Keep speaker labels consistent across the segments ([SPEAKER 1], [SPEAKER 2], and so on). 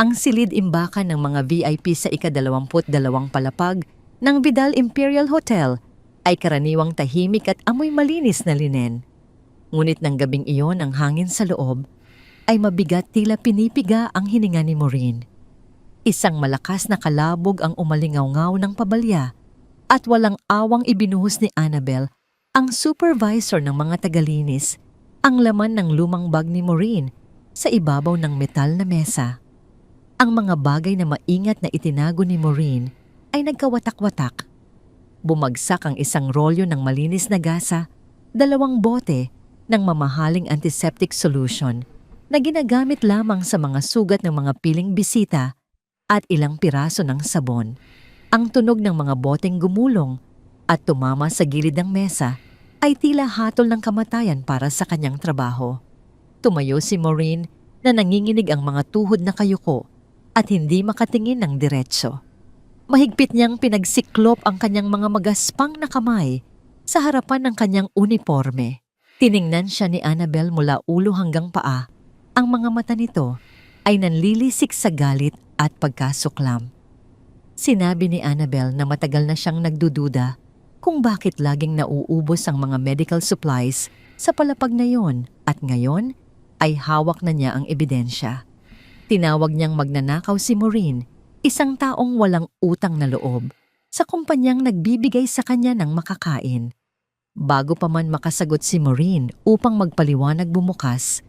[SPEAKER 1] Ang silid-imbakan ng mga VIP sa ika-22 palapag ng Vidal Imperial Hotel ay karaniwang tahimik at amoy malinis na linen. Ngunit ng gabing iyon ang hangin sa loob ay mabigat, tila pinipiga ang hininga ni Maureen. Isang malakas na kalabog ang umalingaw-ngaw ng pabalya at walang awang ibinuhos ni Annabel, ang supervisor ng mga tagalinis, ang laman ng lumang bag ni Maureen sa ibabaw ng metal na mesa. Ang mga bagay na maingat na itinago ni Maureen ay nagkawatak-watak. Bumagsak ang isang rolyo ng malinis na gasa, 2 bote ng mamahaling antiseptic solution na ginagamit lamang sa mga sugat ng mga piling bisita at ilang piraso ng sabon. Ang tunog ng mga boteng gumulong at tumama sa gilid ng mesa ay tila hatol ng kamatayan para sa kanyang trabaho. Tumayo si Maureen na nanginginig ang mga tuhod na kayuko at hindi makatingin ng diretso. Mahigpit niyang pinagsiklop ang kanyang mga magaspang na kamay sa harapan ng kanyang uniforme. Tiningnan siya ni Annabel mula ulo hanggang paa. Ang mga mata nito ay nanlilisik sa galit at pagkasuklam. Sinabi ni Annabel na matagal na siyang nagdududa kung bakit laging nauubos ang mga medical supplies sa palapag na yon at ngayon ay hawak na niya ang ebidensya. Tinawag niyang magnanakaw si Maureen, isang taong walang utang na loob, sa kumpanyang nagbibigay sa kanya ng makakain. Bago pa man makasagot si Maureen upang magpaliwanag, bumukas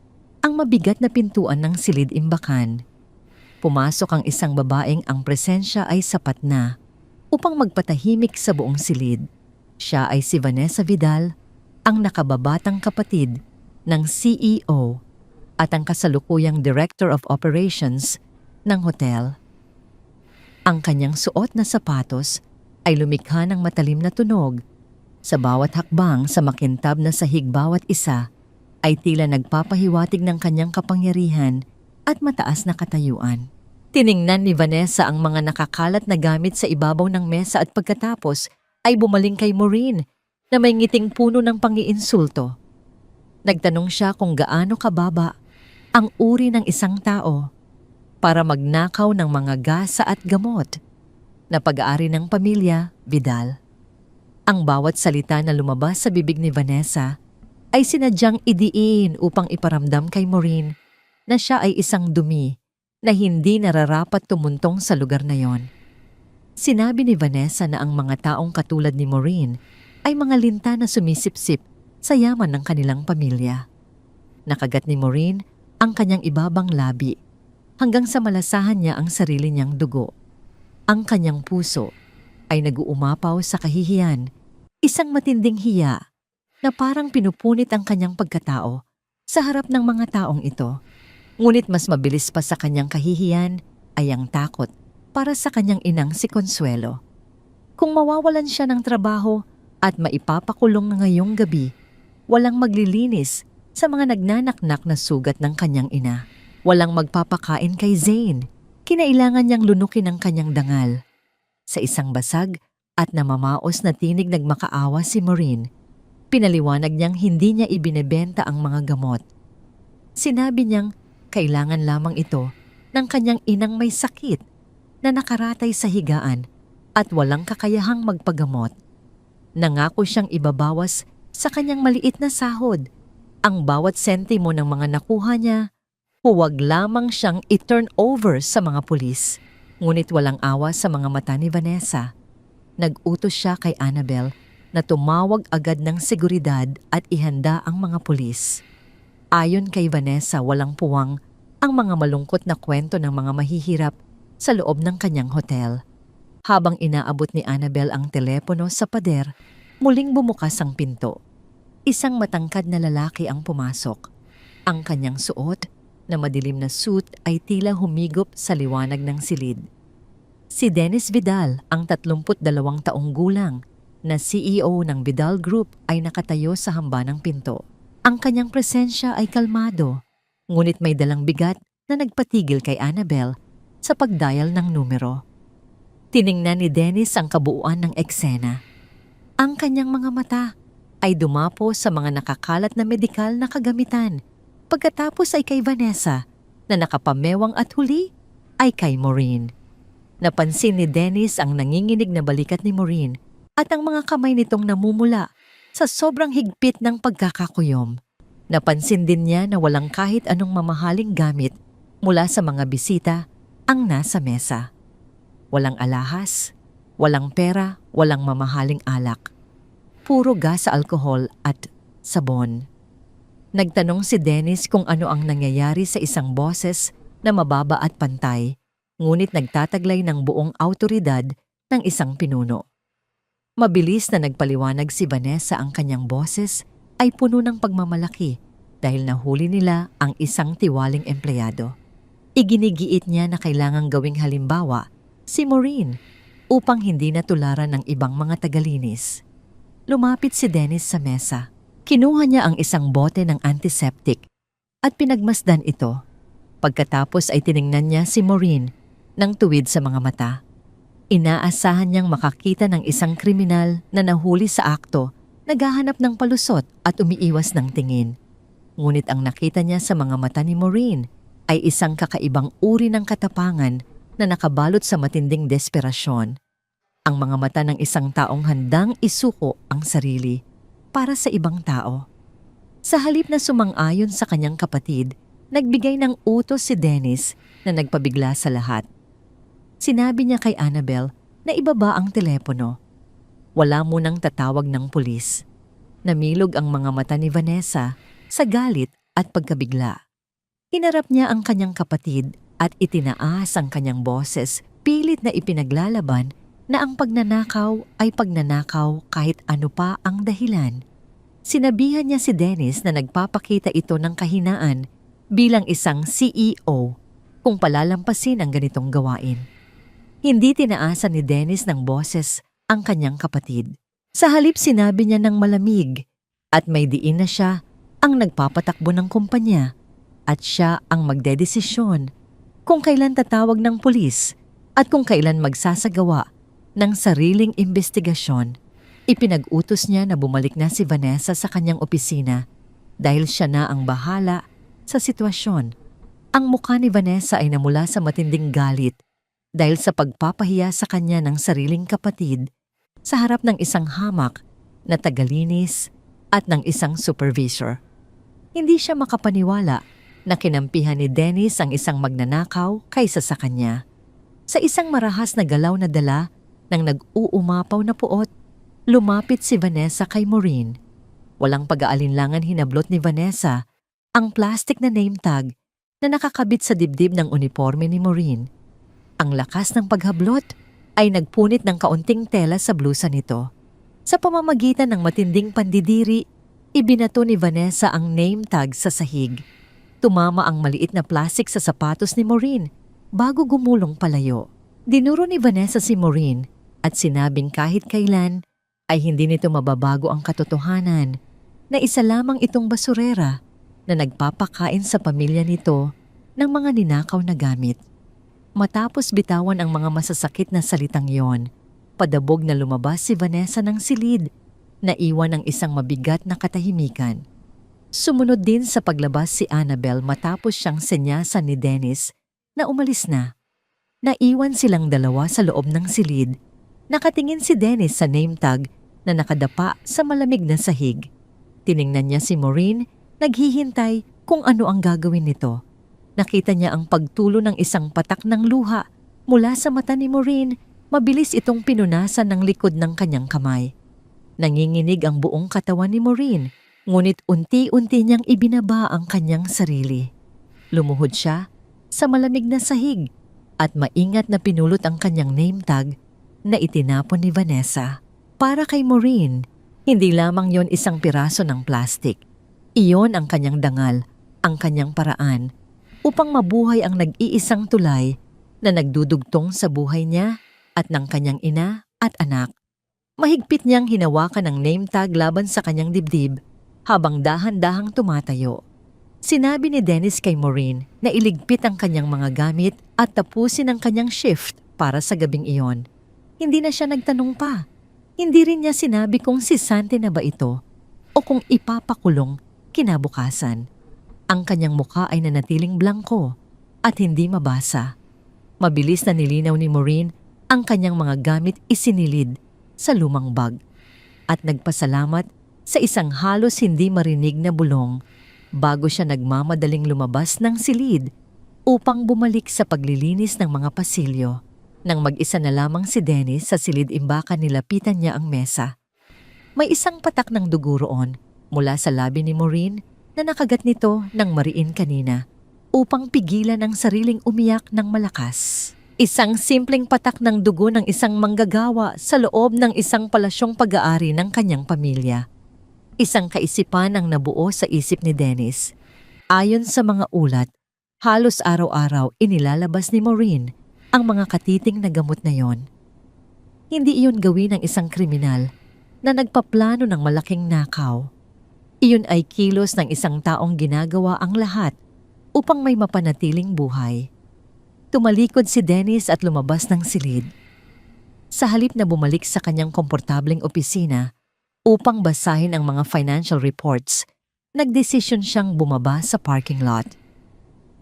[SPEAKER 1] ang mabigat na pintuan ng silid-imbakan. Pumasok ang isang babaeng ang presensya ay sapat na upang magpatahimik sa buong silid. Siya ay si Vanessa Vidal, ang nakababatang kapatid ng CEO at ang kasalukuyang Director of Operations ng hotel. Ang kanyang suot na sapatos ay lumikha ng matalim na tunog. Sa bawat hakbang sa makintab na sahig bawat isa ay tila nagpapahiwatig ng kanyang kapangyarihan at mataas na katayuan. Tiningnan ni Vanessa ang mga nakakalat na gamit sa ibabaw ng mesa at pagkatapos ay bumaling kay Maureen na may ngiting puno ng pangiinsulto. Nagtanong siya kung gaano kababa ang uri ng isang tao para magnakaw ng mga gasa at gamot na pag-aari ng pamilya Vidal. Ang bawat salita na lumabas sa bibig ni Vanessa ay sinadyang idiin upang iparamdam kay Maureen na siya ay isang dumi na hindi nararapat tumuntong sa lugar na yon. Sinabi ni Vanessa na ang mga taong katulad ni Maureen ay mga linta na sumisipsip sa yaman ng kanilang pamilya. Nakagat ni Maureen ang kanyang ibabang labi hanggang sa malasahan niya ang sarili niyang dugo. Ang kanyang puso ay nag-uumapaw sa kahihiyan, isang matinding hiya na parang pinupunit ang kanyang pagkatao sa harap ng mga taong ito. Ngunit mas mabilis pa sa kanyang kahihiyan ay ang takot para sa kanyang inang si Consuelo. Kung mawawalan siya ng trabaho at maipapakulong ngayong gabi, walang maglilinis sa mga nagnanaknak na sugat ng kanyang ina. Walang magpapakain kay Zane. Kinailangan niyang lunukin ang kanyang dangal. Sa isang basag at namamaos na tinig nagmakaawa si Maureen. Pinaliwanag niyang hindi niya ibinebenta ang mga gamot. Sinabi niyang kailangan lamang ito ng kanyang inang may sakit na nakaratay sa higaan at walang kakayahang magpagamot. Nangako siyang ibabawas sa kanyang maliit na sahod ang bawat sentimo ng mga nakuha niya. Huwag lamang siyang i-turn over sa mga pulis. Ngunit walang awa sa mga mata ni Vanessa. Nag-utos siya kay Annabel na tumawag agad ng seguridad at ihanda ang mga pulis. Ayon kay Vanessa, walang puwang ang mga malungkot na kwento ng mga mahihirap sa loob ng kanyang hotel. Habang inaabot ni Annabel ang telepono sa pader, muling bumukas ang pinto. Isang matangkad na lalaki ang pumasok. Ang kanyang suot na madilim na suit ay tila humigop sa liwanag ng silid. Si Dennis Vidal, ang 32 taong gulang na CEO ng Vidal Group, ay nakatayo sa hamba ng pinto. Ang kanyang presensya ay kalmado, ngunit may dalang bigat na nagpatigil kay Annabel sa pagdial ng numero. Tiningnan ni Dennis ang kabuuan ng eksena. Ang kanyang mga mata ay dumapo sa mga nakakalat na medikal na kagamitan. Pagkatapos ay kay Vanessa na nakapamewang at huli ay kay Maureen. Napansin ni Dennis ang nanginginig na balikat ni Maureen at ang mga kamay nitong namumula sa sobrang higpit ng pagkakakuyom. Napansin din niya na walang kahit anong mamahaling gamit mula sa mga bisita ang nasa mesa. Walang alahas, walang pera, walang mamahaling alak. Puro gas sa alkohol at sabon. Nagtanong si Dennis kung ano ang nangyayari sa isang boses na mababa at pantay, ngunit nagtataglay ng buong awtoridad ng isang pinuno. Mabilis na nagpaliwanag si Vanessa ang kanyang boses ay puno ng pagmamalaki dahil nahuli nila ang isang tiwaling empleyado. Iginigiit niya na kailangang gawing halimbawa si Maureen upang hindi natularan ng ibang mga tagalinis. Lumapit si Dennis sa mesa. Kinuha niya ang isang bote ng antiseptic at pinagmasdan ito. Pagkatapos ay tiningnan niya si Maureen ng tuwid sa mga mata. Inaasahan niyang makakita ng isang kriminal na nahuli sa akto, naghahanap ng palusot at umiiwas ng tingin. Ngunit ang nakita niya sa mga mata ni Maureen ay isang kakaibang uri ng katapangan na nakabalot sa matinding desperasyon. Ang mga mata ng isang taong handang isuko ang sarili para sa ibang tao. Sa halip na sumang-ayon sa kanyang kapatid, nagbigay ng utos si Dennis na nagpabigla sa lahat. Sinabi niya kay Annabel na ibaba ang telepono. Wala munang tatawag ng pulis. Namilog ang mga mata ni Vanessa sa galit at pagkabigla. Hinarap niya ang kanyang kapatid at itinaas ang kanyang boses, pilit na ipinaglalaban na ang pagnanakaw ay pagnanakaw kahit ano pa ang dahilan. Sinabihan niya si Dennis na nagpapakita ito ng kahinaan bilang isang CEO kung palalampasin ang ganitong gawain. Hindi tinaasan ni Dennis ng boses ang kanyang kapatid. Sa halip sinabi niya ng malamig at may diin na siya ang nagpapatakbo ng kumpanya at siya ang magdedesisyon kung kailan tatawag ng pulis at kung kailan magsasagawa ng sariling investigasyon. Ipinag-utos niya na bumalik na si Vanessa sa kanyang opisina dahil siya na ang bahala sa sitwasyon. Ang mukha ni Vanessa ay namula sa matinding galit dahil sa pagpapahiya sa kanya ng sariling kapatid sa harap ng isang hamak na tagalinis at ng isang supervisor. Hindi siya makapaniwala na kinampihan ni Dennis ang isang magnanakaw kaysa sa kanya. Sa isang marahas na galaw na dala ng nag-uumapaw na puot, lumapit si Vanessa kay Maureen. Walang pag-aalinlangan hinablot ni Vanessa ang plastic na name tag na nakakabit sa dibdib ng uniforme ni Maureen. Ang lakas ng paghablot ay nagpunit ng kaunting tela sa blusa nito. Sa pamamagitan ng matinding pandidiri, ibinato ni Vanessa ang name tag sa sahig. Tumama ang maliit na plastic sa sapatos ni Maureen bago gumulong palayo. Dinuro ni Vanessa si Maureen at sinabing kahit kailan ay hindi nito mababago ang katotohanan na isa lamang itong basurera na nagpapakain sa pamilya nito ng mga ninakaw na gamit. Matapos bitawan ang mga masasakit na salitang yon, padabog na lumabas si Vanessa ng silid, naiwan ang isang mabigat na katahimikan. Sumunod din sa paglabas si Annabel matapos siyang senyasan ni Dennis na umalis na. Naiwan silang dalawa sa loob ng silid. Nakatingin si Dennis sa name tag na nakadapa sa malamig na sahig. Tiningnan niya si Maureen, naghihintay kung ano ang gagawin nito. Nakita niya ang pagtulo ng isang patak ng luha mula sa mata ni Maureen. Mabilis itong pinunasan ng likod ng kanyang kamay. Nanginginig ang buong katawan ni Maureen, ngunit unti-unti niyang ibinaba ang kanyang sarili. Lumuhod siya sa malamig na sahig at maingat na pinulot ang kanyang name tag na itinapon ni Vanessa. Para kay Maureen, hindi lamang yon isang piraso ng plastic. Iyon ang kanyang dangal, ang kanyang paraan upang mabuhay ang nag-iisang tulay na nagdudugtong sa buhay niya at ng kanyang ina at anak. Mahigpit niyang hinawakan ang name tag laban sa kanyang dibdib habang dahan-dahang tumatayo. Sinabi ni Dennis kay Maureen na iligpit ang kanyang mga gamit at tapusin ang kanyang shift para sa gabing iyon. Hindi na siya nagtanong pa. Hindi rin niya sinabi kung si Santi na ba ito o kung ipapakulong kinabukasan. Ang kanyang mukha ay nanatiling blangko at hindi mabasa. Mabilis na nilinaw ni Maureen ang kanyang mga gamit isinilid sa lumang bag at nagpasalamat sa isang halos hindi marinig na bulong bago siya nagmamadaling lumabas ng silid upang bumalik sa paglilinis ng mga pasilyo. Nang mag-isa na lamang si Dennis sa silid-imbakan, nilapitan niya ang mesa. May isang patak ng dugo roon mula sa labi ni Maureen na nakagat nito ng mariin kanina upang pigilan ang sariling umiyak ng malakas. Isang simpleng patak ng dugo ng isang manggagawa sa loob ng isang palasyong pag-aari ng kanyang pamilya. Isang kaisipan ang nabuo sa isip ni Dennis. Ayon sa mga ulat, halos araw-araw inilalabas ni Maureen ang mga katiting na gamot na yon. Hindi iyon gawin ng isang kriminal na nagpaplano ng malaking nakaw. Iyon ay kilos ng isang taong ginagawa ang lahat upang may mapanatiling buhay. Tumalikod si Dennis at lumabas ng silid. Sa halip na bumalik sa kanyang komportableng opisina upang basahin ang mga financial reports, nagdesisyon siyang bumaba sa parking lot.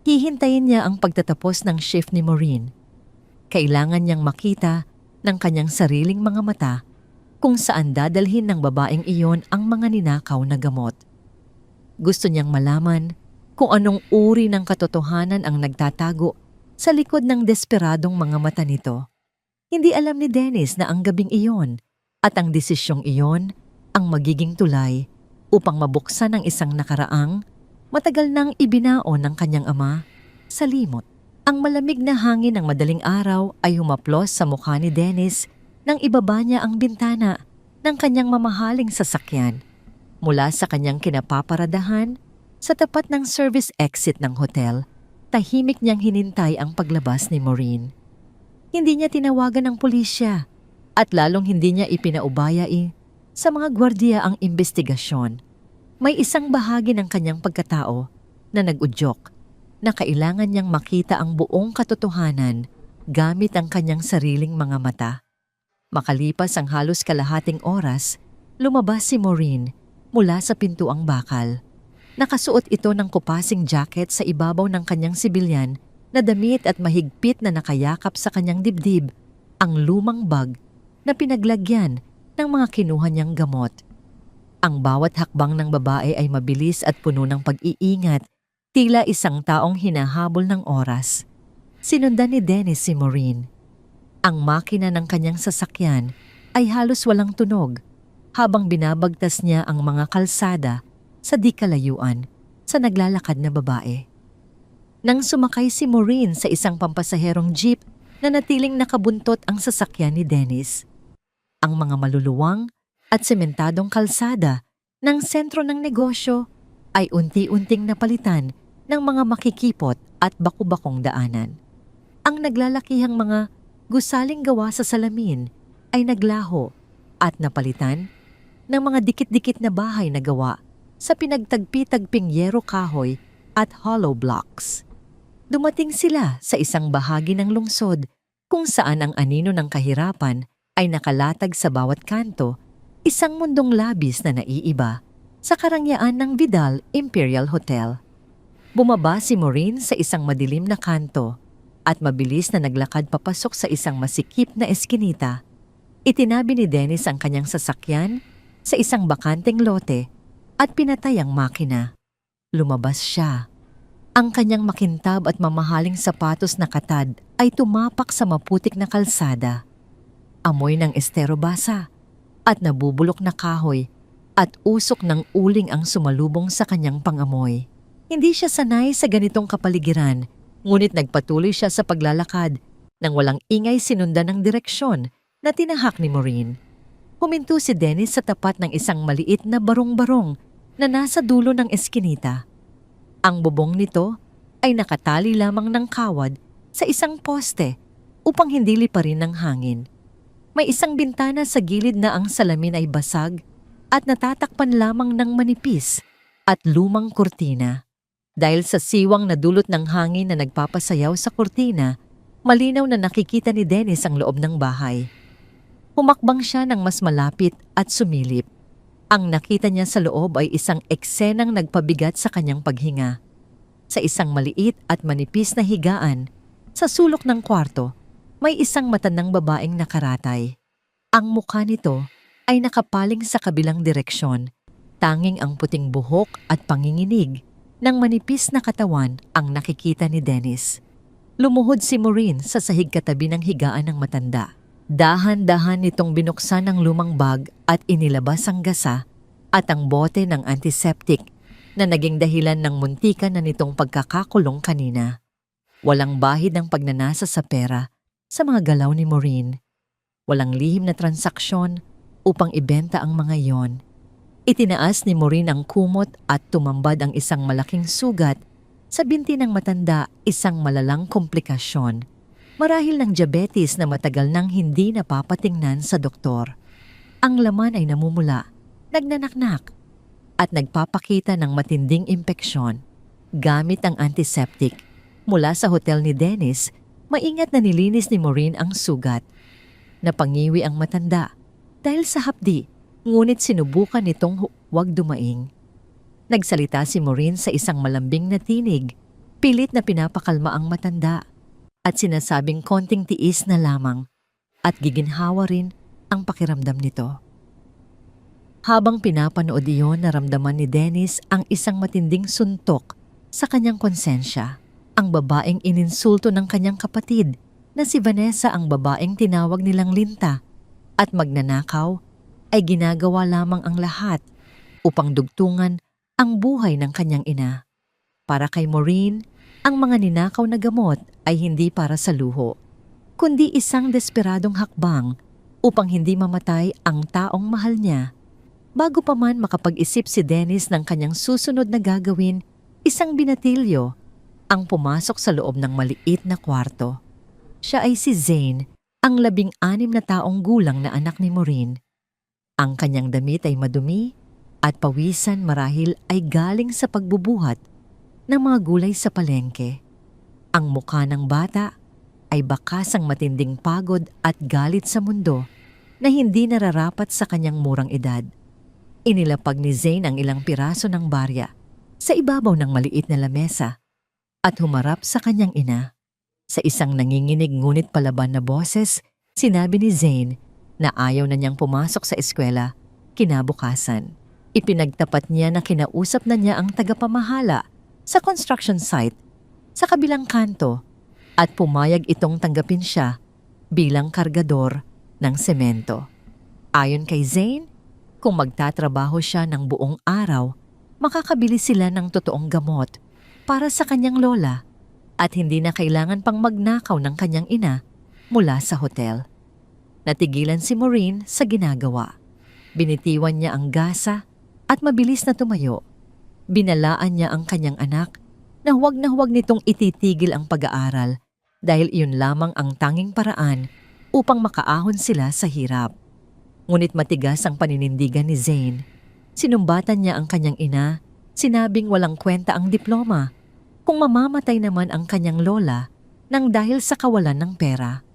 [SPEAKER 1] Hihintayin niya ang pagtatapos ng shift ni Maureen. Kailangan niyang makita ng kanyang sariling mga mata kung saan dadalhin ng babaeng iyon ang mga ninakaw na gamot. Gusto niyang malaman kung anong uri ng katotohanan ang nagtatago sa likod ng desperadong mga mata nito. Hindi alam ni Dennis na ang gabing iyon at ang desisyong iyon ang magiging tulay upang mabuksan ang isang nakaraang matagal nang ibinaon ng kanyang ama sa limot. Ang malamig na hangin ng madaling araw ay humaplos sa mukha ni Dennis nang ibaba niya ang bintana ng kanyang mamahaling sasakyan mula sa kanyang kinapaparadahan sa tapat ng service exit ng hotel. Tahimik niyang hinintay ang paglabas ni Maureen. Hindi niya tinawagan ng pulisya at lalong hindi niya ipinaubaya sa mga gwardiya ang investigasyon. May isang bahagi ng kanyang pagkatao na nag-udyok na kailangan niyang makita ang buong katotohanan gamit ang kanyang sariling mga mata. Makalipas ang halos kalahating oras, lumabas si Maureen mula sa pintuang bakal. Nakasuot ito ng kupasing jacket sa ibabaw ng kanyang sibilyan na damit at mahigpit na nakayakap sa kanyang dibdib ang lumang bag na pinaglagyan ng mga kinuha niyang gamot. Ang bawat hakbang ng babae ay mabilis at puno ng pag-iingat, tila isang taong hinahabol ng oras. Sinundan ni Dennis si Maureen. Ang makina ng kanyang sasakyan ay halos walang tunog habang binabagtas niya ang mga kalsada sa di kalayuan sa naglalakad na babae. Nang sumakay si Maureen sa isang pampasaherong jeep na natiling nakabuntot ang sasakyan ni Dennis, ang mga maluluwang at sementadong kalsada ng sentro ng negosyo ay unti-unting napalitan ng mga makikipot at baku-bakong daanan. Ang naglalakihang mga gusaling gawa sa salamin ay naglaho at napalitan ng mga dikit-dikit na bahay na gawa sa pinagtagpi-tagping yero kahoy at hollow blocks. Dumating sila sa isang bahagi ng lungsod kung saan ang anino ng kahirapan ay nakalatag sa bawat kanto, isang mundong labis na naiiba sa karangyaan ng Vidal Imperial Hotel. Bumaba si Maureen sa isang madilim na kanto at mabilis na naglakad papasok sa isang masikip na eskinita. Itinabi ni Dennis ang kanyang sasakyan sa isang bakanteng lote at pinatay ang makina. Lumabas siya. Ang kanyang makintab at mamahaling sapatos na katad ay tumapak sa maputik na kalsada. Amoy ng estero basa at nabubulok na kahoy at usok ng uling ang sumalubong sa kanyang pangamoy. Hindi siya sanay sa ganitong kapaligiran, ngunit nagpatuloy siya sa paglalakad nang walang ingay sinundan ng direksyon na tinahak ni Maureen. Huminto si Dennis sa tapat ng isang maliit na barong-barong na nasa dulo ng eskinita. Ang bubong nito ay nakatali lamang ng kawad sa isang poste upang hindi liparin ng hangin. May isang bintana sa gilid na ang salamin ay basag at natatakpan lamang ng manipis at lumang kurtina. Dahil sa siwang na dulot ng hangin na nagpapasayaw sa kurtina, malinaw na nakikita ni Dennis ang loob ng bahay. Humakbang siya ng mas malapit at sumilip. Ang nakita niya sa loob ay isang eksenang nagpabigat sa kanyang paghinga. Sa isang maliit at manipis na higaan, Sa sulok ng kwarto, may isang matandang babaeng nakaratay. Ang mukha nito ay nakapaling sa kabilang direksyon. Tanging ang puting buhok at panginginig ng manipis na katawan ang nakikita ni Dennis. Lumuhod si Maureen sa sahig katabi ng higaan ng matanda. Dahan-dahan nitong binuksan ang lumang bag at inilabas ang gasa at ang bote ng antiseptic na naging dahilan ng muntikan na nitong pagkakakulong kanina. Walang bahid ng pagnanasa sa pera sa mga galaw ni Maureen. Walang lihim na transaksyon upang ibenta ang mga iyon. Itinaas ni Maureen ang kumot at tumambad ang isang malaking sugat sa binti ng matanda, isang malalang komplikasyon. Marahil ng diabetes na matagal nang hindi napapatingnan sa doktor. Ang laman ay namumula, nagnanaknak, at nagpapakita ng matinding impeksyon. Gamit ang antiseptic, mula sa hotel ni Dennis, maingat na nilinis ni Maureen ang sugat. Napangiwi ang matanda dahil sa hapdi, ngunit sinubukan nitong huwag dumaing. Nagsalita si Maureen sa isang malambing na tinig, pilit na pinapakalma ang matanda at sinasabing konting tiis na lamang at giginhawa rin ang pakiramdam nito. Habang pinapanood iyon, naramdaman ni Dennis ang isang matinding suntok sa kanyang konsensya. Ang babaeng ininsulto ng kanyang kapatid na si Vanessa, ang babaeng tinawag nilang Linta, at magnanakaw ay ginagawa lamang ang lahat upang dugtungan ang buhay ng kanyang ina. Para kay Maureen, ang mga ninakaw na gamot ay hindi para sa luho, kundi isang desperadong hakbang upang hindi mamatay ang taong mahal niya. Bago pa man makapag-isip si Dennis ng kanyang susunod na gagawin, isang binatilyo ang pumasok sa loob ng maliit na kwarto. Siya ay si Zane, ang 16 na taong gulang na anak ni Maureen. Ang kanyang damit ay madumi at pawisan, marahil ay galing sa pagbubuhat ng mga gulay sa palengke. Ang mukha ng bata ay bakasang matinding pagod at galit sa mundo na hindi nararapat sa kanyang murang edad. Inilapag ni Zane ang ilang piraso ng barya sa ibabaw ng maliit na lamesa at humarap sa kanyang ina. Sa isang nanginginig ngunit palaban na boses, sinabi ni Zane na ayaw na niyang pumasok sa eskwela kinabukasan. Ipinagtapat niya na kinausap na niya ang tagapamahala sa construction site sa kabilang kanto at pumayag itong tanggapin siya bilang kargador ng semento. Ayon kay Zane, kung magtatrabaho siya ng buong araw, makakabili sila ng totoong gamot para sa kanyang lola at hindi na kailangan pang magnakaw ng kanyang ina mula sa hotel. Natigilan si Maureen sa ginagawa. Binitiwan niya ang gasa at mabilis na tumayo. Binalaan niya ang kanyang anak na huwag nitong ititigil ang pag-aaral dahil iyon lamang ang tanging paraan upang makaahon sila sa hirap. Ngunit matigas ang paninindigan ni Zane. Sinumbatan niya ang kanyang ina, sinabing walang kwenta ang diploma kung mamamatay naman ang kanyang lola nang dahil sa kawalan ng pera.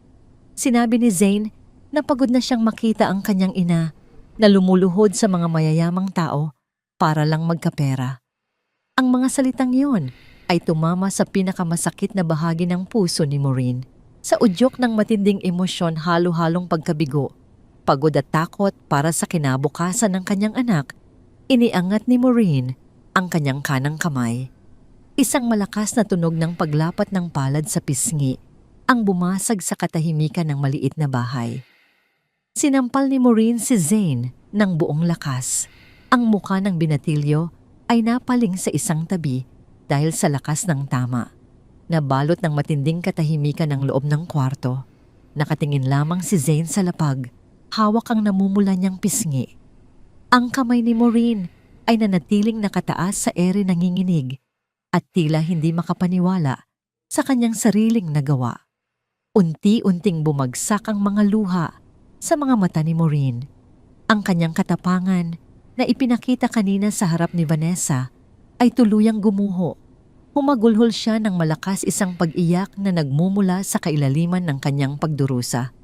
[SPEAKER 1] Sinabi ni Zane na pagod na siyang makita ang kanyang ina na lumuluhod sa mga mayayamang tao para lang magkapera. Ang mga salitang iyon ay tumama sa pinakamasakit na bahagi ng puso ni Maureen. Sa udyok ng matinding emosyon, halo-halong pagkabigo, pagod at takot para sa kinabukasan ng kanyang anak, iniangat ni Maureen ang kanyang kanang kamay. Isang malakas na tunog ng paglapat ng palad sa pisngi ang bumasag sa katahimikan ng maliit na bahay. Sinampal ni Maureen si Zane ng buong lakas. Ang mukha ng binatilyo ay napaling sa isang tabi dahil sa lakas ng tama. Nabalot ng matinding katahimikan ng loob ng kwarto. Nakatingin lamang si Zane sa lapag, hawak ang namumula niyang pisngi. Ang kamay ni Maureen ay nanatiling nakataas sa ere nanginginig at tila hindi makapaniwala sa kanyang sariling nagawa. Unti-unting bumagsak ang mga luha sa mga mata ni Maureen. Ang kanyang katapangan na ipinakita kanina sa harap ni Vanessa ay tuluyang gumuho. Humagulhol siya ng malakas, isang pag-iyak na nagmumula sa kailaliman ng kanyang pagdurusa.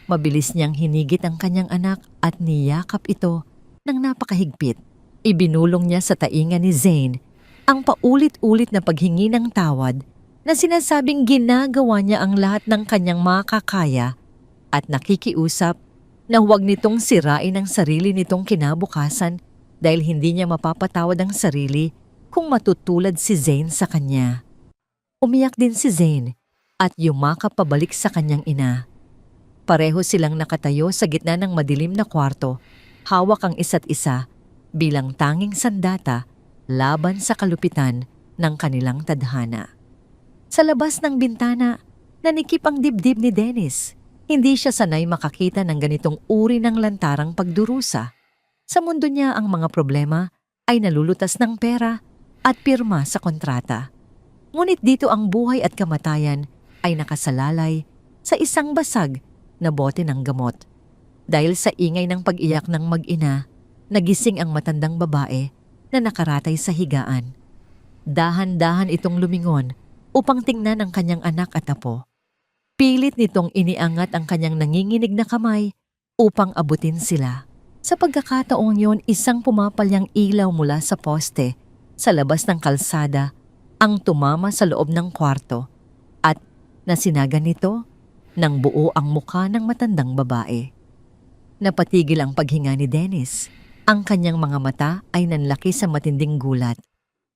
[SPEAKER 1] Mabilis niyang hinigit ang kanyang anak at niyakap ito ng napakahigpit. Ibinulong niya sa tainga ni Zane ang paulit-ulit na paghingi ng tawad na sinasabing ginagawa niya ang lahat ng kanyang makakaya at nakikiusap na huwag nitong sirain ang sarili nitong kinabukasan dahil hindi niya mapapatawad ang sarili kung matutulad si Zane sa kanya. Umiyak din si Zane at yumakap pabalik sa kanyang ina. Pareho silang nakatayo sa gitna ng madilim na kwarto, hawak ang isa't isa bilang tanging sandata laban sa kalupitan ng kanilang tadhana. Sa labas ng bintana, nanikip ang dibdib ni Dennis. Hindi siya sanay makakita ng ganitong uri ng lantarang pagdurusa. Sa mundo niya ang mga problema ay nalulutas ng pera at pirma sa kontrata. Ngunit dito ang buhay at kamatayan ay nakasalalay sa isang basag na bote ng gamot. Dahil sa ingay ng pag-iyak ng mag-ina, nagising ang matandang babae na nakaratay sa higaan. Dahan-dahan itong lumingon upang tingnan ang kanyang anak at apo. Pilit nitong iniangat ang kanyang nanginginig na kamay upang abutin sila. Sa pagkakataong yon, isang pumapalyang ilaw mula sa poste sa labas ng kalsada ang tumama sa loob ng kwarto at nasinagan nito ng buo ang mukha ng matandang babae. Napatigil ang paghinga ni Dennis. Ang kanyang mga mata ay nanlaki sa matinding gulat.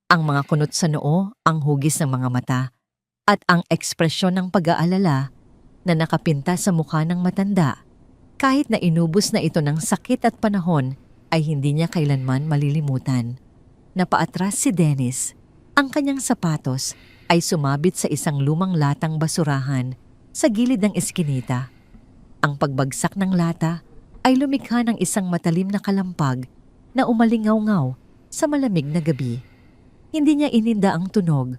[SPEAKER 1] Ang mga kunot sa noo, ang hugis ng mga mata, at ang ekspresyon ng pag-aalala na nakapinta sa mukha ng matanda. Kahit na inubos na ito ng sakit at panahon, ay hindi niya kailanman malilimutan. Napaatras si Dennis. Ang kanyang sapatos ay sumabit sa isang lumang latang basurahan sa gilid ng eskinita. Ang pagbagsak ng lata ay lumikha ng isang matalim na kalampag na umalingaw-ngaw sa malamig na gabi. Hindi niya ininda ang tunog.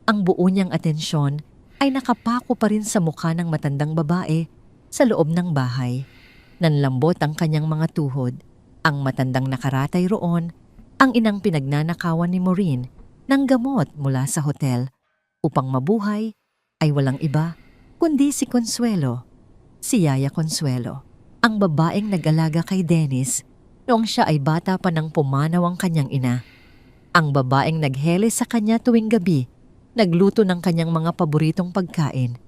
[SPEAKER 1] Ang buo niyang atensyon ay nakapako pa rin sa mukha ng matandang babae sa loob ng bahay. Nanlambot ang kanyang mga tuhod. Ang matandang nakaratay roon, ang inang pinagnanakawan ni Maureen ng gamot mula sa hotel upang mabuhay ay walang iba kundi si Consuelo, si Yaya Consuelo, ang babaeng nag-alaga kay Dennis noong siya ay bata pa nang pumanaw ang kanyang ina. Ang babaeng naghele sa kanya tuwing gabi, nagluto ng kanyang mga paboritong pagkain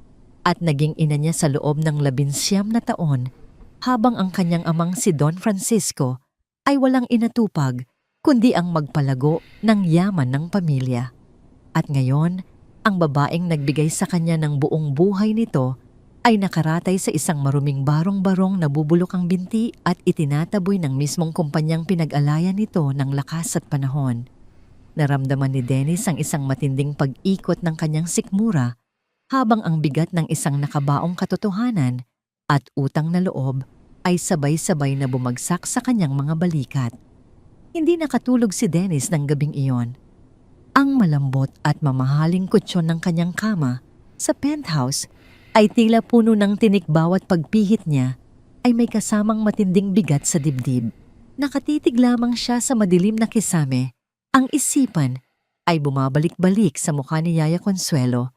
[SPEAKER 1] at naging ina niya sa loob ng 19 na taon habang ang kanyang amang si Don Francisco ay walang inatupag kundi ang magpalago ng yaman ng pamilya. At ngayon, ang babaeng nagbigay sa kanya ng buong buhay nito ay nakaratay sa isang maruming barong-barong na bubulok ang binti at itinataboy ng mismong kumpanyang pinag-alayan nito ng lakas at panahon. Naramdaman ni Dennis ang isang matinding pag-ikot ng kanyang sikmura habang ang bigat ng isang nakabaong katotohanan at utang na loob ay sabay-sabay na bumagsak sa kanyang mga balikat. Hindi nakatulog si Dennis ng gabing iyon. Ang malambot at mamahaling kutsyon ng kanyang kama sa penthouse ay tila puno ng tinik bawat pagpihit niya ay may kasamang matinding bigat sa dibdib. Nakatitig lamang siya sa madilim na kisame. Ang isipan ay bumabalik-balik sa mukha ni Yaya Consuelo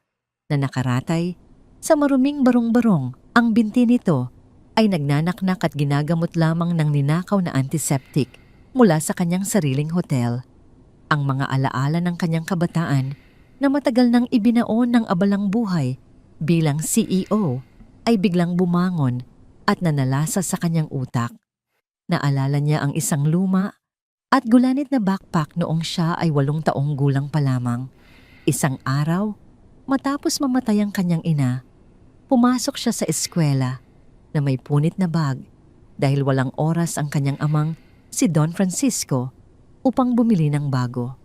[SPEAKER 1] na nakaratay sa maruming barong-barong. Ang binti nito ay nagnanaknak at ginagamot lamang ng ninakaw na antiseptic mula sa kanyang sariling hotel. Ang mga alaala ng kanyang kabataan na matagal nang ibinaon ng abalang buhay bilang CEO ay biglang bumangon at nanalasa sa kanyang utak. Naalala niya ang isang luma at gulanit na backpack noong siya ay 8 taong gulang pa lamang. Isang araw, matapos mamatay ang kanyang ina, pumasok siya sa eskwela na may punit na bag dahil walang oras ang kanyang amang si Don Francisco upang bumili ng bago.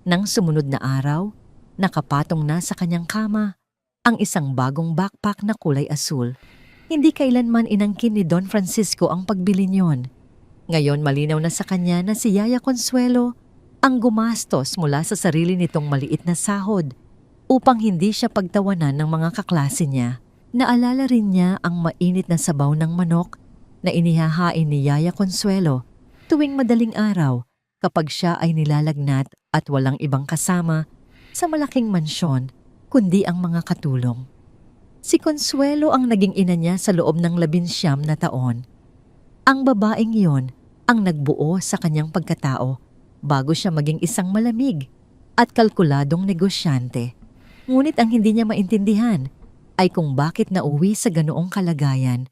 [SPEAKER 1] Nang sumunod na araw, nakapatong na sa kanyang kama ang isang bagong backpack na kulay asul. Hindi kailanman inangkin ni Don Francisco ang pagbili niyon. Ngayon malinaw na sa kanya na si Yaya Consuelo ang gumastos mula sa sarili nitong maliit na sahod upang hindi siya pagtawanan ng mga kaklase niya. Naalala rin niya ang mainit na sabaw ng manok na inihahain ni Yaya Consuelo tuwing madaling araw kapag siya ay nilalagnat at walang ibang kasama sa malaking mansyon kundi ang mga katulong. Si Consuelo ang naging ina niya sa loob ng 19 na taon. Ang babaeng iyon ang nagbuo sa kanyang pagkatao bago siya maging isang malamig at kalkuladong negosyante. Ngunit ang hindi niya maintindihan ay kung bakit nauwi sa ganoong kalagayan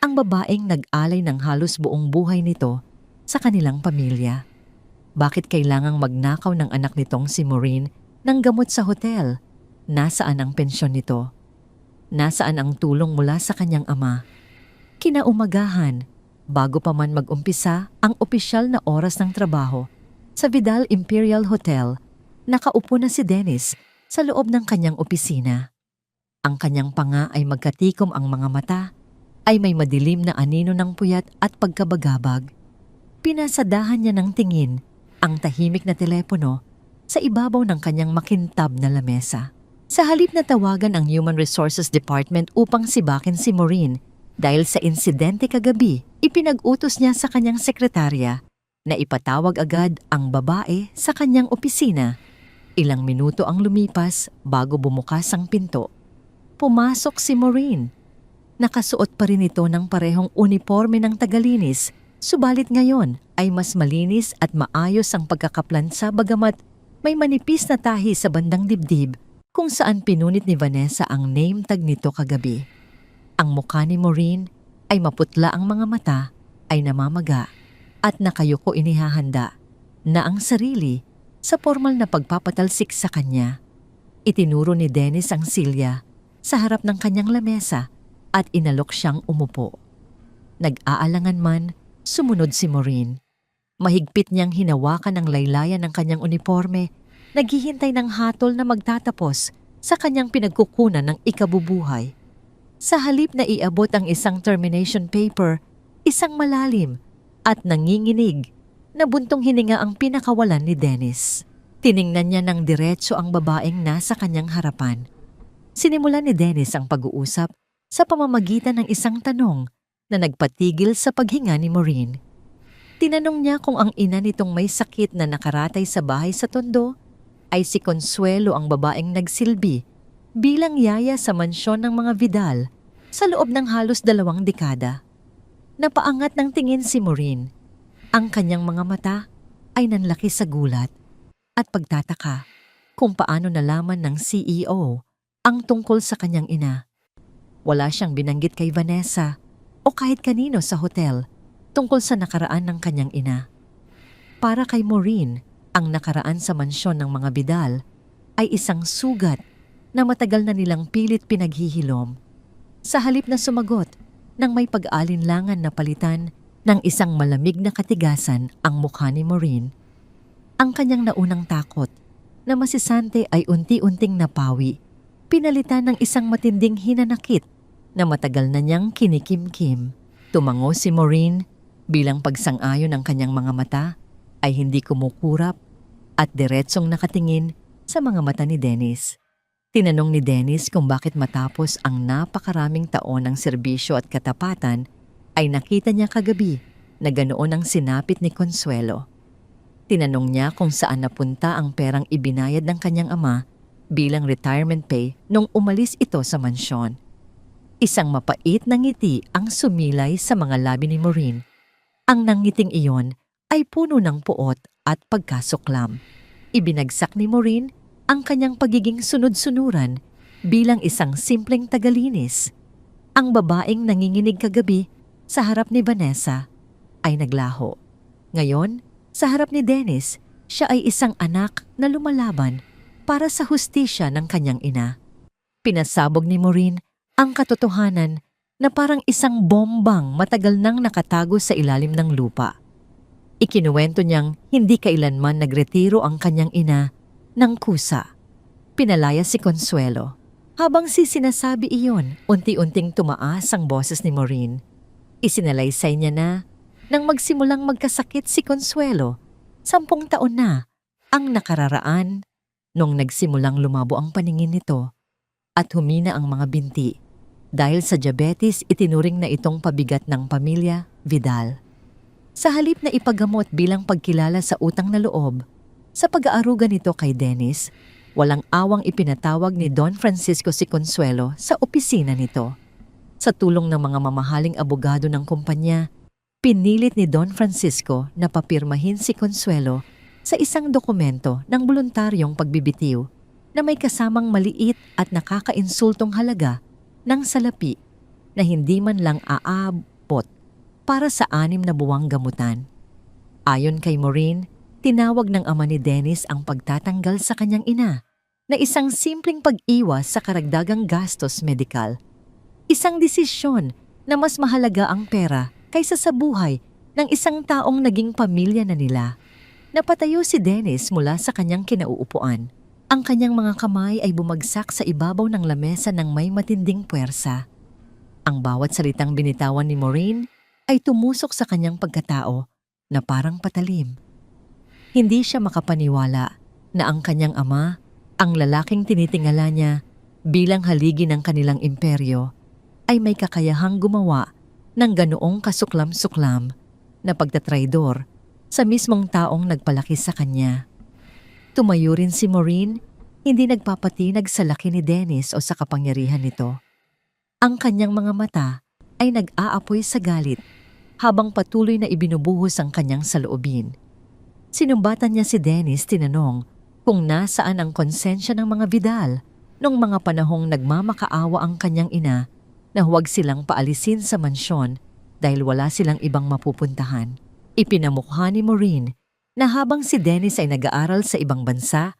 [SPEAKER 1] ang babaeng nag-alay ng halos buong buhay nito sa kanilang pamilya. Bakit kailangang magnakaw ng anak nitong si Maureen ng gamot sa hotel? Nasaan ang pensyon nito? Nasaan ang tulong mula sa kanyang ama? Kinaumagahan, bago pa man mag-umpisa ang opisyal na oras ng trabaho, sa Vidal Imperial Hotel, nakaupo na si Dennis sa loob ng kanyang opisina. Ang kanyang panga ay magkatikom, ang mga mata ay may madilim na anino ng puyat at pagkabagabag. Pinasadahan niya ng tingin ang tahimik na telepono sa ibabaw ng kanyang makintab na lamesa. Sa halip na tawagan ang Human Resources Department upang sibakin si Maureen dahil sa insidente kagabi, ipinag-utos niya sa kanyang sekretarya na ipatawag agad ang babae sa kanyang opisina. Ilang minuto ang lumipas bago bumukas ang pinto. Pumasok si Maureen. Nakasuot pa rin ito ng parehong uniforme ng tagalinis, subalit ngayon ay mas malinis at maayos ang pagkakaplansa, bagamat may manipis na tahi sa bandang dibdib kung saan pinunit ni Vanessa ang name tag nito kagabi. Ang mukha ni Maureen ay maputla, ang mga mata ay namamaga at nakayuko, inihahanda na ang sarili sa formal na pagpapatalsik sa kanya. Itinuro ni Dennis ang silya sa harap ng kanyang lamesa at inalok siyang umupo. Nag-aalangan man, sumunod si Maureen. Mahigpit niyang hinawakan ang laylayan ng kanyang uniforme, naghihintay ng hatol na magtatapos sa kanyang pinagkukunan ng ikabubuhay. Sa halip na iabot ang isang termination paper, isang malalim at nanginginig na buntong hininga ang pinakawalan ni Dennis. Tiningnan niya ng diretso ang babaeng nasa kanyang harapan. Sinimulan ni Dennis ang pag-uusap sa pamamagitan ng isang tanong na nagpatigil sa paghinga ni Maureen. Tinanong niya kung ang ina nitong may sakit na nakaratay sa bahay sa Tondo ay si Consuelo, ang babaeng nagsilbi bilang yaya sa mansyon ng mga Vidal sa loob ng halos 2 dekada. Napaangat ng tingin si Maureen. Ang kanyang mga mata ay nanlaki sa gulat at pagtataka kung paano nalaman ng CEO ang tungkol sa kanyang ina. Wala siyang binanggit kay Vanessa o kahit kanino sa hotel tungkol sa nakaraan ng kanyang ina. Para kay Maureen, ang nakaraan sa mansyon ng mga Vidal ay isang sugat na matagal na nilang pilit pinaghihilom. Sa halip na sumagot nang may pag-alinlangan na palitan ng isang malamig na katigasan ang mukha ni Maureen, ang kanyang naunang takot na masisante ay unti-unting napawi, pinalitan ng isang matinding hinanakit na matagal na niyang kinikimkim. Tumango si Maureen bilang pagsang-ayon ng kanyang mga mata ay hindi kumukurap at diretsong nakatingin sa mga mata ni Dennis. Tinanong ni Dennis kung bakit matapos ang napakaraming taon ng serbisyo at katapatan ay nakita niya kagabi na ganoon ang sinapit ni Consuelo. Tinanong niya kung saan napunta ang perang ibinayad ng kanyang ama bilang retirement pay nung umalis ito sa mansyon. Isang mapait na ngiti ang sumilay sa mga labi ni Maureen. Ang nangiting iyon ay puno ng puot at pagkasuklam. Ibinagsak ni Maureen ang kanyang pagiging sunod-sunuran bilang isang simpleng tagalinis. Ang babaeng nanginginig kagabi sa harap ni Vanessa ay naglaho. Ngayon, sa harap ni Dennis, siya ay isang anak na lumalaban para sa hustisya ng kanyang ina. Pinasabog ni Maureen ang katotohanan na parang isang bombang matagal nang nakatago sa ilalim ng lupa. Ikinuwento niyang hindi kailanman nagretiro ang kanyang ina ng kusa. Pinalaya si Consuelo. Habang sinasabi iyon, unti-unting tumaas ang boses ni Maureen. Isinalaysay niya na nang magsimulang magkasakit si Consuelo, 10 taon na ang nakararaan nung nagsimulang lumabo ang paningin nito at humina ang mga binti. Dahil sa diabetes, itinuring na itong pabigat ng pamilya Vidal. Sa halip na ipagamot bilang pagkilala sa utang na loob, sa pag-aaruga nito kay Dennis, walang awang ipinatawag ni Don Francisco si Consuelo sa opisina nito. Sa tulong ng mga mamahaling abogado ng kumpanya, pinilit ni Don Francisco na papirmahin si Consuelo sa isang dokumento ng voluntaryong pagbibitiw na may kasamang maliit at nakakainsultong halaga ng salapi na hindi man lang aabot para sa 6 na buwang gamutan. Ayon kay Maureen, tinawag ng ama ni Dennis ang pagtatanggal sa kanyang ina na isang simpleng pag-iwas sa karagdagang gastos medikal. Isang desisyon na mas mahalaga ang pera kaysa sa buhay ng isang taong naging pamilya na nila. Napatayo si Dennis mula sa kanyang kinauupuan. Ang kanyang mga kamay ay bumagsak sa ibabaw ng lamesa ng may matinding puwersa. Ang bawat salitang binitawan ni Maureen ay tumusok sa kanyang pagkatao na parang patalim. Hindi siya makapaniwala na ang kanyang ama, ang lalaking tinitingala niya bilang haligi ng kanilang imperyo, ay may kakayahang gumawa ng ganoong kasuklam-suklam na pagtatraidor sa mismong taong nagpalaki sa kanya. Tumayo rin si Maureen, hindi nagpapatinag sa laki ni Dennis o sa kapangyarihan nito. Ang kanyang mga mata ay nag-aapoy sa galit habang patuloy na ibinubuhos ang kanyang saloobin. Sinumbatan niya si Dennis, tinanong kung nasaan ang konsensya ng mga Vidal noong mga panahong nagmamakaawa ang kanyang ina na huwag silang paalisin sa mansyon dahil wala silang ibang mapupuntahan. Ipinamukha ni Maureen na habang si Dennis ay nag-aaral sa ibang bansa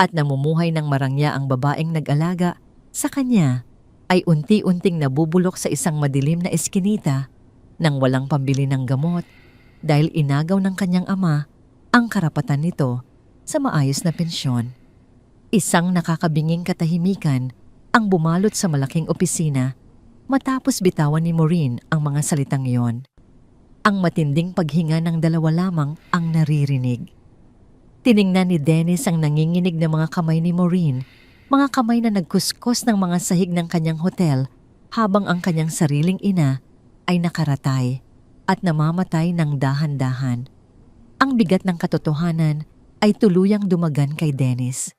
[SPEAKER 1] at namumuhay ng marangya ang babaeng nag-alaga sa kanya, ay unti-unting nabubulok sa isang madilim na eskinita nang walang pambili ng gamot dahil inagaw ng kanyang ama ang karapatan nito sa maayos na pensyon. Isang nakakabinging katahimikan ang bumalot sa malaking opisina matapos bitawan ni Maureen ang mga salitang iyon. Ang matinding paghinga ng dalawa lamang ang naririnig. Tiningnan ni Dennis ang nanginginig na mga kamay ni Maureen, mga kamay na nagkuskos ng mga sahig ng kanyang hotel habang ang kanyang sariling ina ay nakaratay at namamatay ng dahan-dahan. Ang bigat ng katotohanan ay tuluyang dumagan kay Dennis.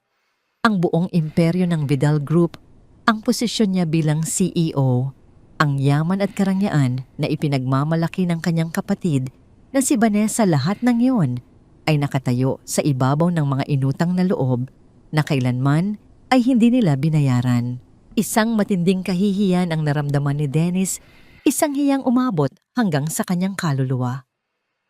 [SPEAKER 1] Ang buong imperyo ng Vidal Group, ang posisyon niya bilang CEO, ang yaman at karangyaan na ipinagmamalaki ng kanyang kapatid na si Vanessa, lahat ng iyon ay nakatayo sa ibabaw ng mga inutang na loob na kailanman ay hindi nila binayaran. Isang matinding kahihiyan ang naramdaman ni Dennis, isang hiyang umabot hanggang sa kanyang kaluluwa.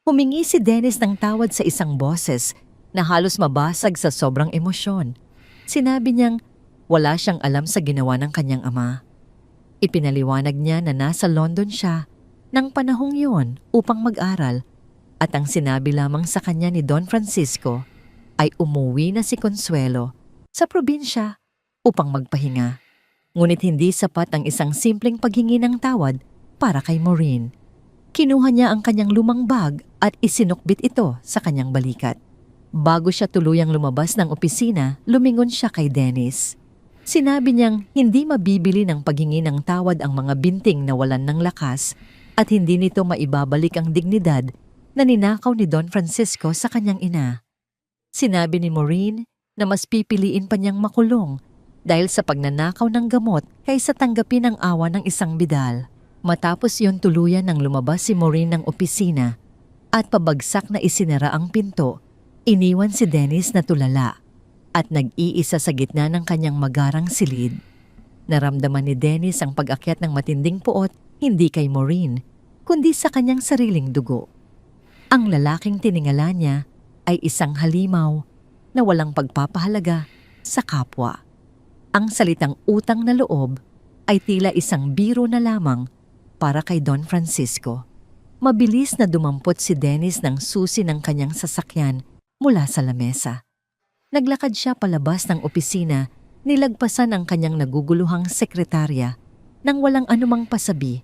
[SPEAKER 1] Humingi si Dennis ng tawad sa isang boses na halos mabasag sa sobrang emosyon. Sinabi niyang wala siyang alam sa ginawa ng kanyang ama. Ipinaliwanag niya na nasa London siya ng panahong yun upang mag-aral at ang sinabi lamang sa kanya ni Don Francisco ay umuwi na si Consuelo sa probinsya upang magpahinga. Ngunit hindi sapat ang isang simpleng paghingi ng tawad para kay Maureen. Kinuha niya ang kanyang lumang bag at isinukbit ito sa kanyang balikat. Bago siya tuluyang lumabas ng opisina, lumingon siya kay Dennis. Sinabi niyang hindi mabibili ng paghingi ng tawad ang mga binting na walan ng lakas at hindi nito maibabalik ang dignidad na ninakaw ni Don Francisco sa kanyang ina. Sinabi ni Maureen na mas pipiliin pa niyang makulong dahil sa pagnanakaw ng gamot kaysa tanggapin ang awa ng isang Vidal. Matapos yon, tuluyan nang lumabas si Maureen ng opisina at pabagsak na isinara ang pinto, iniwan si Dennis na tulala at nag-iisa sa gitna ng kanyang magarang silid. Naramdaman ni Dennis ang pag-akyat ng matinding puot hindi kay Maureen, kundi sa kanyang sariling dugo. Ang lalaking tiningala niya ay isang halimaw na walang pagpapahalaga sa kapwa. Ang salitang utang na loob ay tila isang biro na lamang para kay Don Francisco. Mabilis na dumampot si Dennis ng susi ng kanyang sasakyan mula sa lamesa. Naglakad siya palabas ng opisina, nilagpasan ang kanyang naguguluhang sekretarya nang walang anumang pasabi.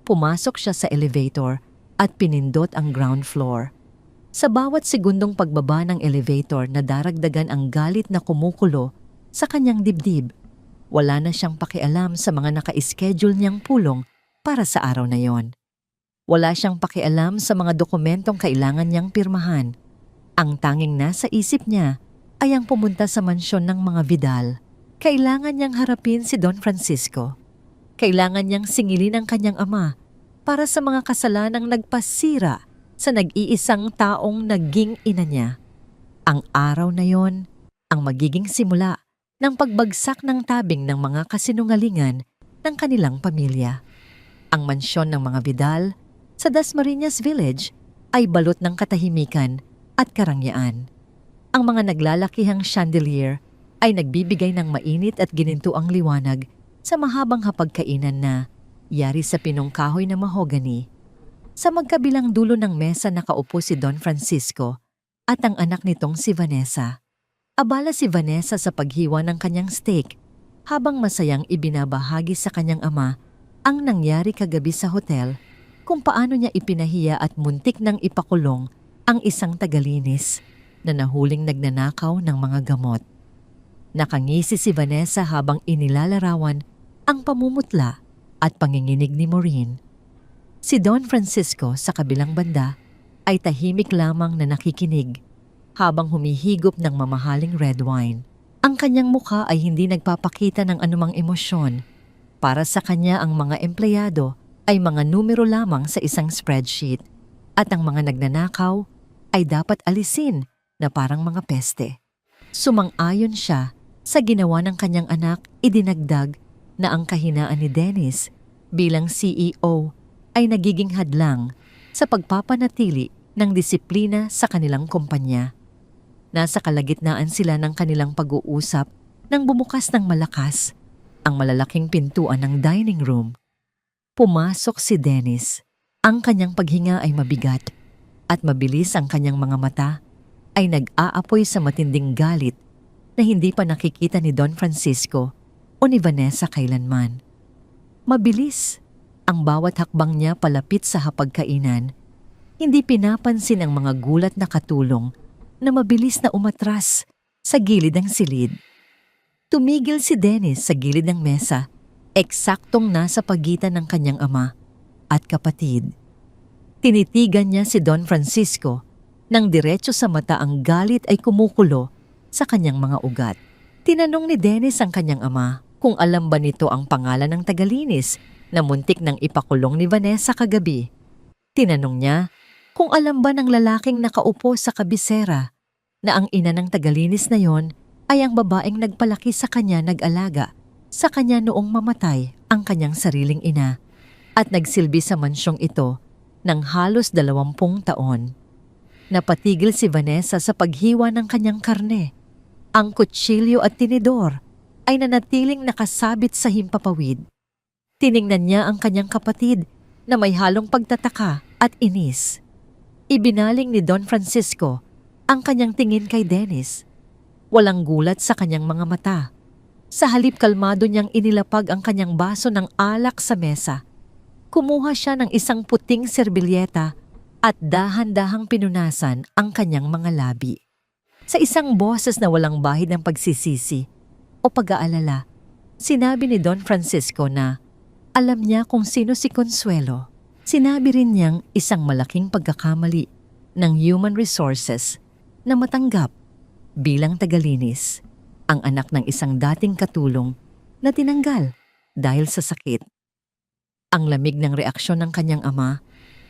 [SPEAKER 1] Pumasok siya sa elevator at pinindot ang ground floor. Sa bawat segundong pagbaba ng elevator, nadaragdagan ang galit na kumukulo sa kanyang dibdib. Wala na siyang pakialam sa mga naka-schedule niyang pulong para sa araw na yon. Wala siyang pakialam sa mga dokumentong kailangan niyang pirmahan. Ang tanging nasa isip niya ay ang pumunta sa mansyon ng mga Vidal. Kailangan niyang harapin si Don Francisco. Kailangan niyang singilin ang kanyang ama para sa mga kasalanang nagpasira sa nag-iisang taong naging ina niya. Ang araw na yon ang magiging simula ng pagbagsak ng tabing ng mga kasinungalingan ng kanilang pamilya. Ang mansyon ng mga Vidal sa Dasmariñas Village ay balot ng katahimikan at karangyaan. Ang mga naglalakihang chandelier ay nagbibigay ng mainit at ginintuang liwanag sa mahabang hapagkainan na yari sa pinong kahoy na mahogany. Sa magkabilang dulo ng mesa nakaupo si Don Francisco at ang anak nitong si Vanessa. Abala si Vanessa sa paghiwa ng kanyang steak habang masayang ibinabahagi sa kanyang ama ang nangyari kagabi sa hotel kung paano niya ipinahiya at muntik nang ipakulong ang isang tagalinis na nahuling nagnanakaw ng mga gamot. Nakangisi si Vanessa habang inilalarawan ang pamumutla at panginginig ni Maureen. Si Don Francisco sa kabilang banda ay tahimik lamang na nakikinig habang humihigop ng mamahaling red wine. Ang kanyang mukha ay hindi nagpapakita ng anumang emosyon. Para sa kanya ang mga empleyado ay mga numero lamang sa isang spreadsheet at ang mga nagnanakaw ay dapat alisin na parang mga peste. Sumang-ayon siya sa ginawa ng kanyang anak, idinagdag na ang kahinaan ni Dennis bilang CEO ay nagiging hadlang sa pagpapanatili ng disiplina sa kanilang kumpanya. Nasa kalagitnaan sila ng kanilang pag-uusap nang bumukas ng malakas ang malalaking pintuan ng dining room. Pumasok si Dennis. Ang kanyang paghinga ay mabigat at mabilis ang kanyang mga mata ay nag-aapoy sa matinding galit na hindi pa nakikita ni Don Francisco o ni Vanessa kailanman. Mabilis ang bawat hakbang niya palapit sa hapagkainan. Hindi pinapansin ang mga gulat na katulong na mabilis na umatras sa gilid ng silid. Tumigil si Dennis sa gilid ng mesa, eksaktong nasa pagitan ng kanyang ama at kapatid. Tinitigan niya si Don Francisco nang diretso sa mata ang galit ay kumukulo sa kanyang mga ugat. Tinanong ni Dennis ang kanyang ama kung alam ba nito ang pangalan ng tagalinis na muntik nang ipakulong ni Vanessa kagabi. Tinanong niya kung alam ba ng lalaking nakaupo sa kabisera na ang ina ng tagalinis na yon ay ang babaeng nagpalaki sa kanya, nag-alaga sa kanya noong mamatay ang kanyang sariling ina at nagsilbi sa mansyong ito ng halos 20 taon. Napatigil si Vanessa sa paghiwa ng kanyang karne. Ang kutsilyo at tinidor ay nanatiling nakasabit sa himpapawid. Tiningnan niya ang kanyang kapatid na may halong pagtataka at inis. Ibinaling ni Don Francisco ang kanyang tingin kay Dennis. Walang gulat sa kanyang mga mata. Sa halip kalmado niyang inilapag ang kanyang baso ng alak sa mesa. Kumuha siya ng isang puting serbilyeta at dahan-dahang pinunasan ang kanyang mga labi. Sa isang boses na walang bahid ng pagsisisi o pag-aalala, sinabi ni Don Francisco na alam niya kung sino si Consuelo. Sinabi rin niyang isang malaking pagkakamali ng human resources na matanggap bilang tagalinis ang anak ng isang dating katulong na tinanggal dahil sa sakit. Ang lamig ng reaksyon ng kanyang ama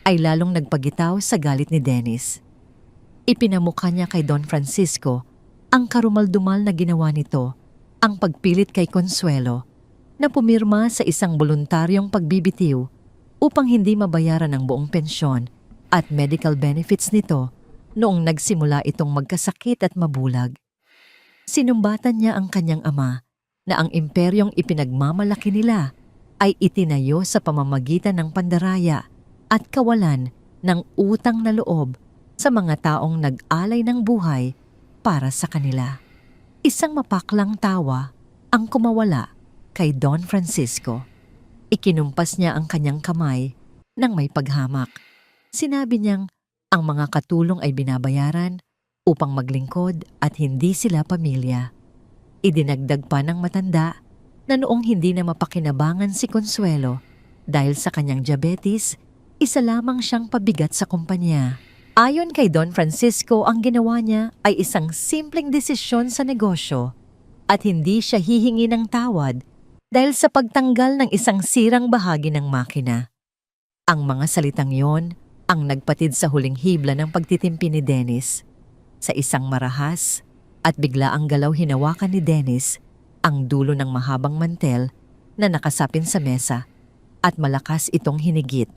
[SPEAKER 1] ay lalong nagpagitaw sa galit ni Dennis. Ipinamukha niya kay Don Francisco ang karumaldumal na ginawa nito, ang pagpilit kay Consuelo na pumirma sa isang voluntaryong pagbibitiw upang hindi mabayaran ang buong pensyon at medical benefits nito noong nagsimula itong magkasakit at mabulag. Sinumbatan niya ang kanyang ama na ang imperyong ipinagmamalaki nila ay itinayo sa pamamagitan ng pandaraya at kawalan ng utang na loob sa mga taong nag-alay ng buhay para sa kanila. Isang mapaklang tawa ang kumawala kay Don Francisco. Ikinumpas niya ang kanyang kamay nang may paghamak. Sinabi niyang ang mga katulong ay binabayaran upang maglingkod at hindi sila pamilya. Idinagdag pa ng matanda na noong hindi na mapakinabangan si Consuelo dahil sa kanyang diabetes, isa lamang siyang pabigat sa kumpanya. Ayon kay Don Francisco, ang ginawa niya ay isang simpleng desisyon sa negosyo at hindi siya hihingi ng tawad dahil sa pagtanggal ng isang sirang bahagi ng makina. Ang mga salitang yon ang nagpatid sa huling hibla ng pagtitimpi ni Dennis. Sa isang marahas at biglaang galaw hinawakan ni Dennis ang dulo ng mahabang mantel na nakasapin sa mesa at malakas itong hinigit.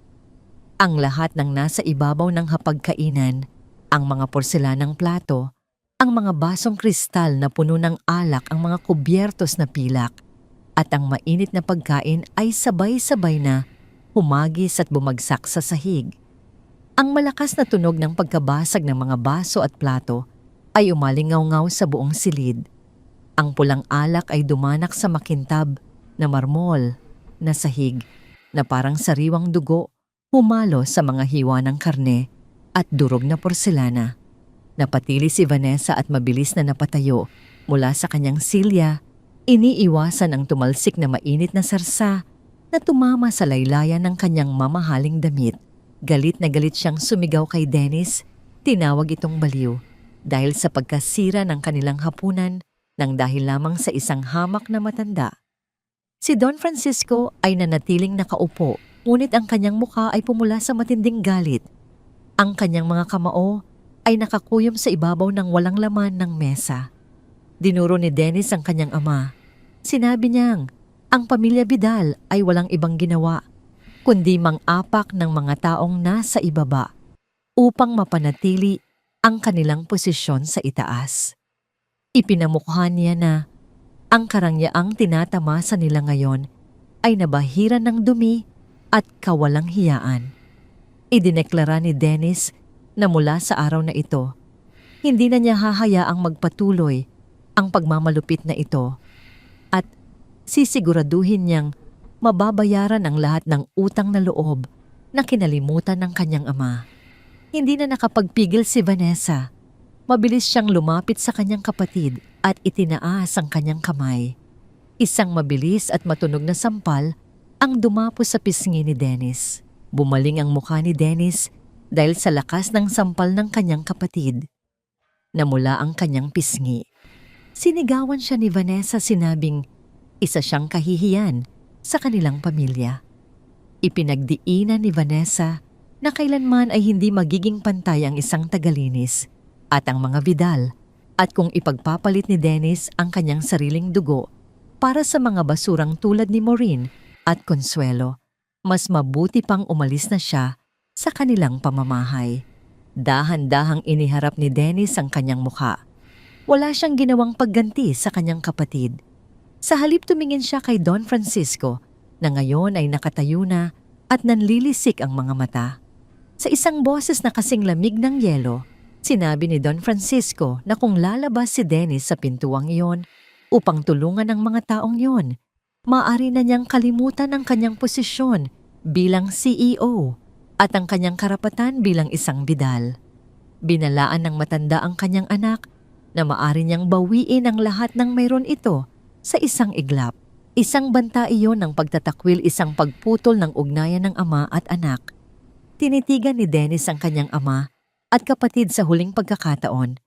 [SPEAKER 1] Ang lahat ng nasa ibabaw ng hapagkainan, ang mga porselanang plato, ang mga basong kristal na puno ng alak, ang mga kubyertos na pilak, at ang mainit na pagkain ay sabay-sabay na humagis at bumagsak sa sahig. Ang malakas na tunog ng pagkabasag ng mga baso at plato ay umalingaw-ngaw sa buong silid. Ang pulang alak ay dumanak sa makintab na marmol na sahig na parang sariwang dugo humalo sa mga hiwa ng karne at durog na porselana. Napatili si Vanessa at mabilis na napatayo mula sa kanyang silya. Iniiwasan ang tumalsik na mainit na sarsa na tumama sa laylayan ng kanyang mamahaling damit. Galit na galit siyang sumigaw kay Dennis. Tinawag itong baliw dahil sa pagkasira ng kanilang hapunan nang dahil lamang sa isang hamak na matanda. Si Don Francisco ay nanatiling nakaupo, ngunit ang kanyang mukha ay pumula sa matinding galit. Ang kanyang mga kamao ay nakakuyom sa ibabaw ng walang laman ng mesa. Dinuro ni Dennis ang kanyang ama. Sinabi niyang ang pamilya Vidal ay walang ibang ginawa kundi mang-apak ng mga taong nasa ibaba upang mapanatili ang kanilang posisyon sa itaas. Ipinamukha niya na ang karangyaang tinatamasa nila ngayon ay nabahiran ng dumi at kawalang hiyaan. Idineklara ni Dennis na mula sa araw na ito, hindi na niya hahayaang magpatuloy ang pagmamalupit na ito at sisiguraduhin niyang mababayaran ang lahat ng utang na loob na kinalimutan ng kanyang ama. Hindi na nakapagpigil si Vanessa. Mabilis siyang lumapit sa kanyang kapatid at itinaas ang kanyang kamay. Isang mabilis at matunog na sampal ang dumapo sa pisngi ni Dennis. Bumaling ang mukha ni Dennis dahil sa lakas ng sampal ng kanyang kapatid. Namula ang kanyang pisngi. Sinigawan siya ni Vanessa, sinabing isa siyang kahihiyan sa kanilang pamilya. Ipinagdiinan ni Vanessa na kailanman ay hindi magiging pantay ang isang tagalinis at ang mga Vidal at kung ipagpapalit ni Dennis ang kanyang sariling dugo para sa mga basurang tulad ni Maureen at Consuelo, mas mabuti pang umalis na siya sa kanilang pamamahay. Dahan-dahang iniharap ni Dennis ang kanyang mukha. Wala siyang ginawang pagganti sa kanyang kapatid. Sa halip tumingin siya kay Don Francisco na ngayon ay nakatayo na at nanlilisik ang mga mata. Sa isang boses na kasing lamig ng yelo, sinabi ni Don Francisco na kung lalabas si Dennis sa pintuang iyon upang tulungan ang mga taong iyon, maaari na niyang kalimutan ang kanyang posisyon bilang CEO at ang kanyang karapatan bilang isang Vidal. Binalaan ng matanda ang kanyang anak na maaari niyang bawiin ang lahat ng mayroon ito sa isang iglap. Isang banta iyon ng pagtatakwil, isang pagputol ng ugnayan ng ama at anak. Tinitigan ni Dennis ang kanyang ama at kapatid sa huling pagkakataon.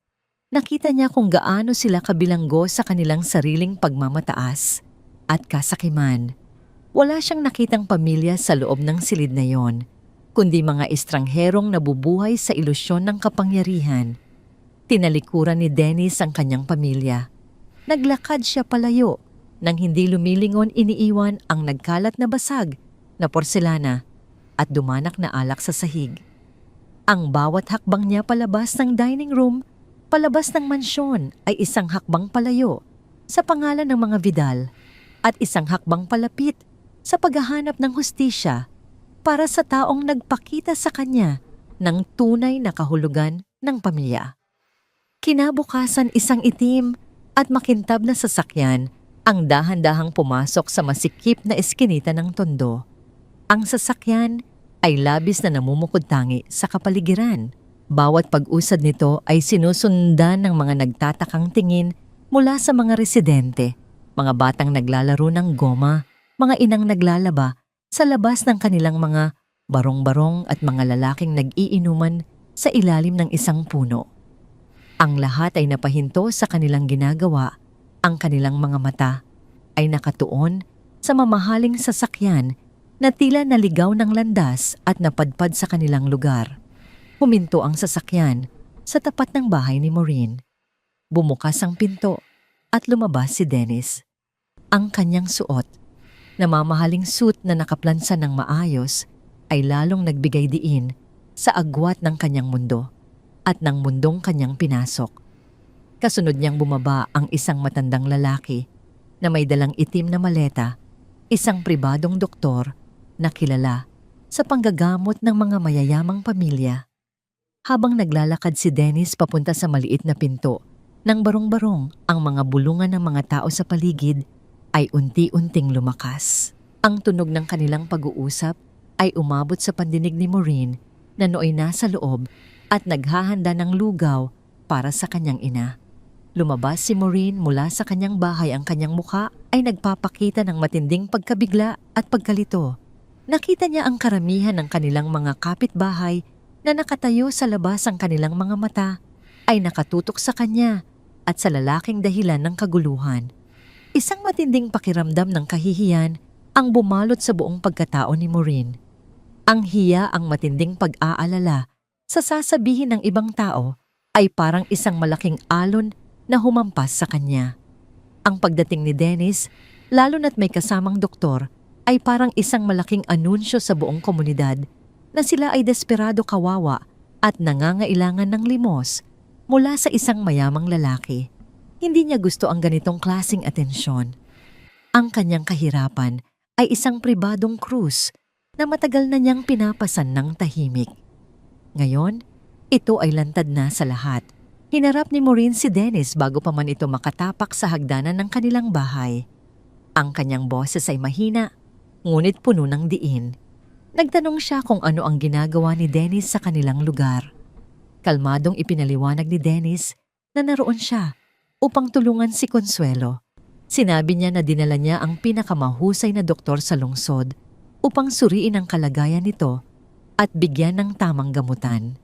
[SPEAKER 1] Nakita niya kung gaano sila kabilanggo sa kanilang sariling pagmamataas at kasakiman. Wala siyang nakitang pamilya sa loob ng silid na yon, kundi mga estrangherong nabubuhay sa ilusyon ng kapangyarihan. Tinalikuran ni Dennis ang kanyang pamilya. Naglakad siya palayo nang hindi lumilingon, iniiwan ang nagkalat na basag na porselana at dumanak na alak sa sahig. Ang bawat hakbang niya palabas ng dining room, palabas ng mansyon ay isang hakbang palayo sa pangalan ng mga Vidal at isang hakbang palapit sa paghahanap ng hustisya para sa taong nagpakita sa kanya ng tunay na kahulugan ng pamilya. Kinabukasan, isang itim at makintab na sasakyan ang dahan-dahang pumasok sa masikip na eskinita ng tondo. Ang sasakyan ay labis na namumukod-tangi sa kapaligiran. Bawat pag-usad nito ay sinusundan ng mga nagtatakang tingin mula sa mga residente, mga batang naglalaro ng goma, mga inang naglalaba sa labas ng kanilang mga barong-barong at mga lalaking nag-iinuman sa ilalim ng isang puno. Ang lahat ay napahinto sa kanilang ginagawa. Ang kanilang mga mata ay nakatuon sa mamahaling sasakyan na tila naligaw ng landas at napadpad sa kanilang lugar. Huminto ang sasakyan sa tapat ng bahay ni Maureen. Bumukas ang pinto at lumabas si Dennis. Ang kanyang suot, na mamahaling suit na nakaplansa ng maayos, ay lalong nagbigay diin sa agwat ng kanyang mundo at ng mundong kanyang pinasok. Kasunod niyang bumaba ang isang matandang lalaki na may dalang itim na maleta, isang pribadong doktor na kilala sa panggagamot ng mga mayayamang pamilya. Habang naglalakad si Dennis papunta sa maliit na pinto, nang barong-barong ang mga bulungan ng mga tao sa paligid ay unti-unting lumakas. Ang tunog ng kanilang pag-uusap ay umabot sa pandinig ni Maureen na nooy nasa loob at naghahanda ng lugaw para sa kanyang ina. Lumabas si Maureen mula sa kanyang bahay, ang kanyang mukha ay nagpapakita ng matinding pagkabigla at pagkalito. Nakita niya ang karamihan ng kanilang mga kapitbahay na nakatayo sa labas, ang kanilang mga mata ay nakatutok sa kanya at sa lalaking dahilan ng kaguluhan. Isang matinding pakiramdam ng kahihiyan ang bumalot sa buong pagkatao ni Maureen. Ang hiya, ang matinding pag-aalala sa sasabihin ng ibang tao ay parang isang malaking alon na humampas sa kanya. Ang pagdating ni Dennis, lalo na't may kasamang doktor, ay parang isang malaking anunsyo sa buong komunidad na sila ay desperado, kawawa at nangangailangan ng limos mula sa isang mayamang lalaki. Hindi niya gusto ang ganitong klaseng atensyon. Ang kanyang kahirapan ay isang pribadong krus na matagal na niyang pinapasan ng tahimik. Ngayon, ito ay lantad na sa lahat. Hinarap ni Maureen si Dennis bago pa man ito makatapak sa hagdanan ng kanilang bahay. Ang kanyang boses ay mahina, ngunit puno ng diin. Nagtanong siya kung ano ang ginagawa ni Dennis sa kanilang lugar. Kalmadong ipinaliwanag ni Dennis na naroon siya upang tulungan si Consuelo. Sinabi niya na dinala niya ang pinakamahusay na doktor sa lungsod upang suriin ang kalagayan nito at bigyan ng tamang gamutan.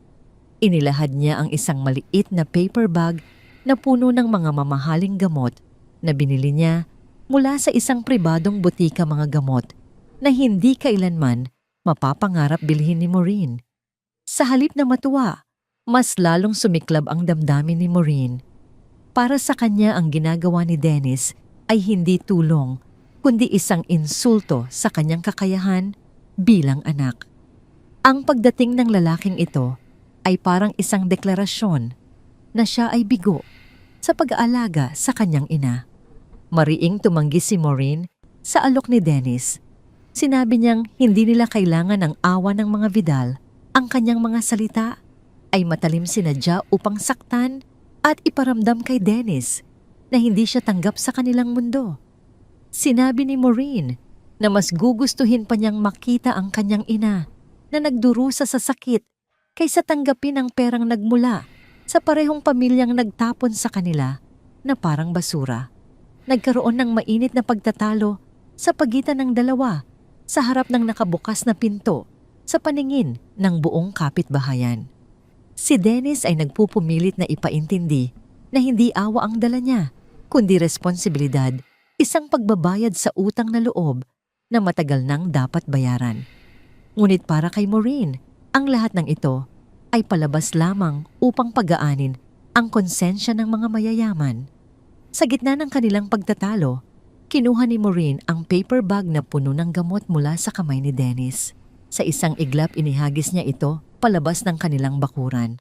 [SPEAKER 1] Inilahad niya ang isang maliit na paper bag na puno ng mga mamahaling gamot na binili niya mula sa isang pribadong butika mga gamot na hindi kailanman mapapangarap bilhin ni Maureen. Sa halip na matuwa, mas lalong sumiklab ang damdamin ni Maureen. Para sa kanya, ang ginagawa ni Dennis ay hindi tulong, kundi isang insulto sa kanyang kakayahan bilang anak. Ang pagdating ng lalaking ito ay parang isang deklarasyon na siya ay bigo sa pag-aalaga sa kanyang ina. Mariing tumanggi si Maureen sa alok ni Dennis. Sinabi niyang hindi nila kailangan ng awa ng mga Vidal. Ang kanyang mga salita ay matalim sinadya upang saktan at iparamdam kay Dennis na hindi siya tanggap sa kanilang mundo. Sinabi ni Maureen na mas gugustuhin pa niyang makita ang kanyang ina na nagdurusa sa sakit kaysa tanggapin ang perang nagmula sa parehong pamilyang nagtapon sa kanila na parang basura. Nagkaroon ng mainit na pagtatalo sa pagitan ng dalawa sa harap ng nakabukas na pinto sa paningin ng buong kapitbahayan. Si Dennis ay nagpupumilit na ipaintindi na hindi awa ang dala niya, kundi responsibilidad, isang pagbabayad sa utang na loob na matagal nang dapat bayaran. Ngunit para kay Maureen, ang lahat ng ito ay palabas lamang upang pagaanin ang konsensya ng mga mayayaman. Sa gitna ng kanilang pagtatalo, kinuha ni Maureen ang paper bag na puno ng gamot mula sa kamay ni Dennis. Sa isang iglap, inihagis niya ito palabas ng kanilang bakuran.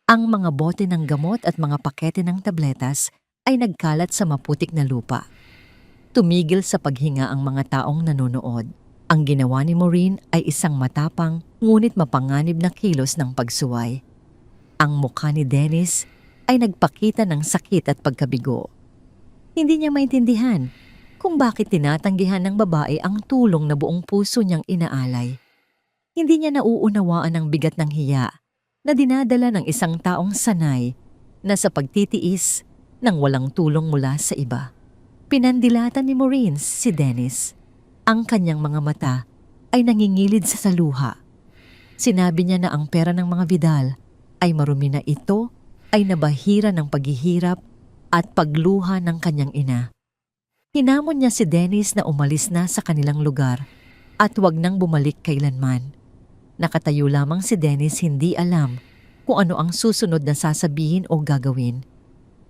[SPEAKER 1] Ang mga bote ng gamot at mga pakete ng tabletas ay nagkalat sa maputik na lupa. Tumigil sa paghinga ang mga taong nanonood. Ang ginawa ni Maureen ay isang matapang ngunit mapanganib na kilos ng pagsuway. Ang mukha ni Dennis ay nagpakita ng sakit at pagkabigo. Hindi niya maintindihan kung bakit tinatanggihan ng babae ang tulong na buong puso niyang inaalay. Hindi niya nauunawaan ang bigat ng hiya na dinadala ng isang taong sanay na sa pagtitiis ng walang tulong mula sa iba. Pinandilatan ni Maureen si Dennis. Ang kanyang mga mata ay nangingilid sa luha. Sinabi niya na ang pera ng mga Vidal ay marumi na ito ay nabahira ng paghihirap at pagluha ng kanyang ina. Hinamon niya si Dennis na umalis na sa kanilang lugar at huwag nang bumalik kailanman. Nakatayo lamang si Dennis, hindi alam kung ano ang susunod na sasabihin o gagawin.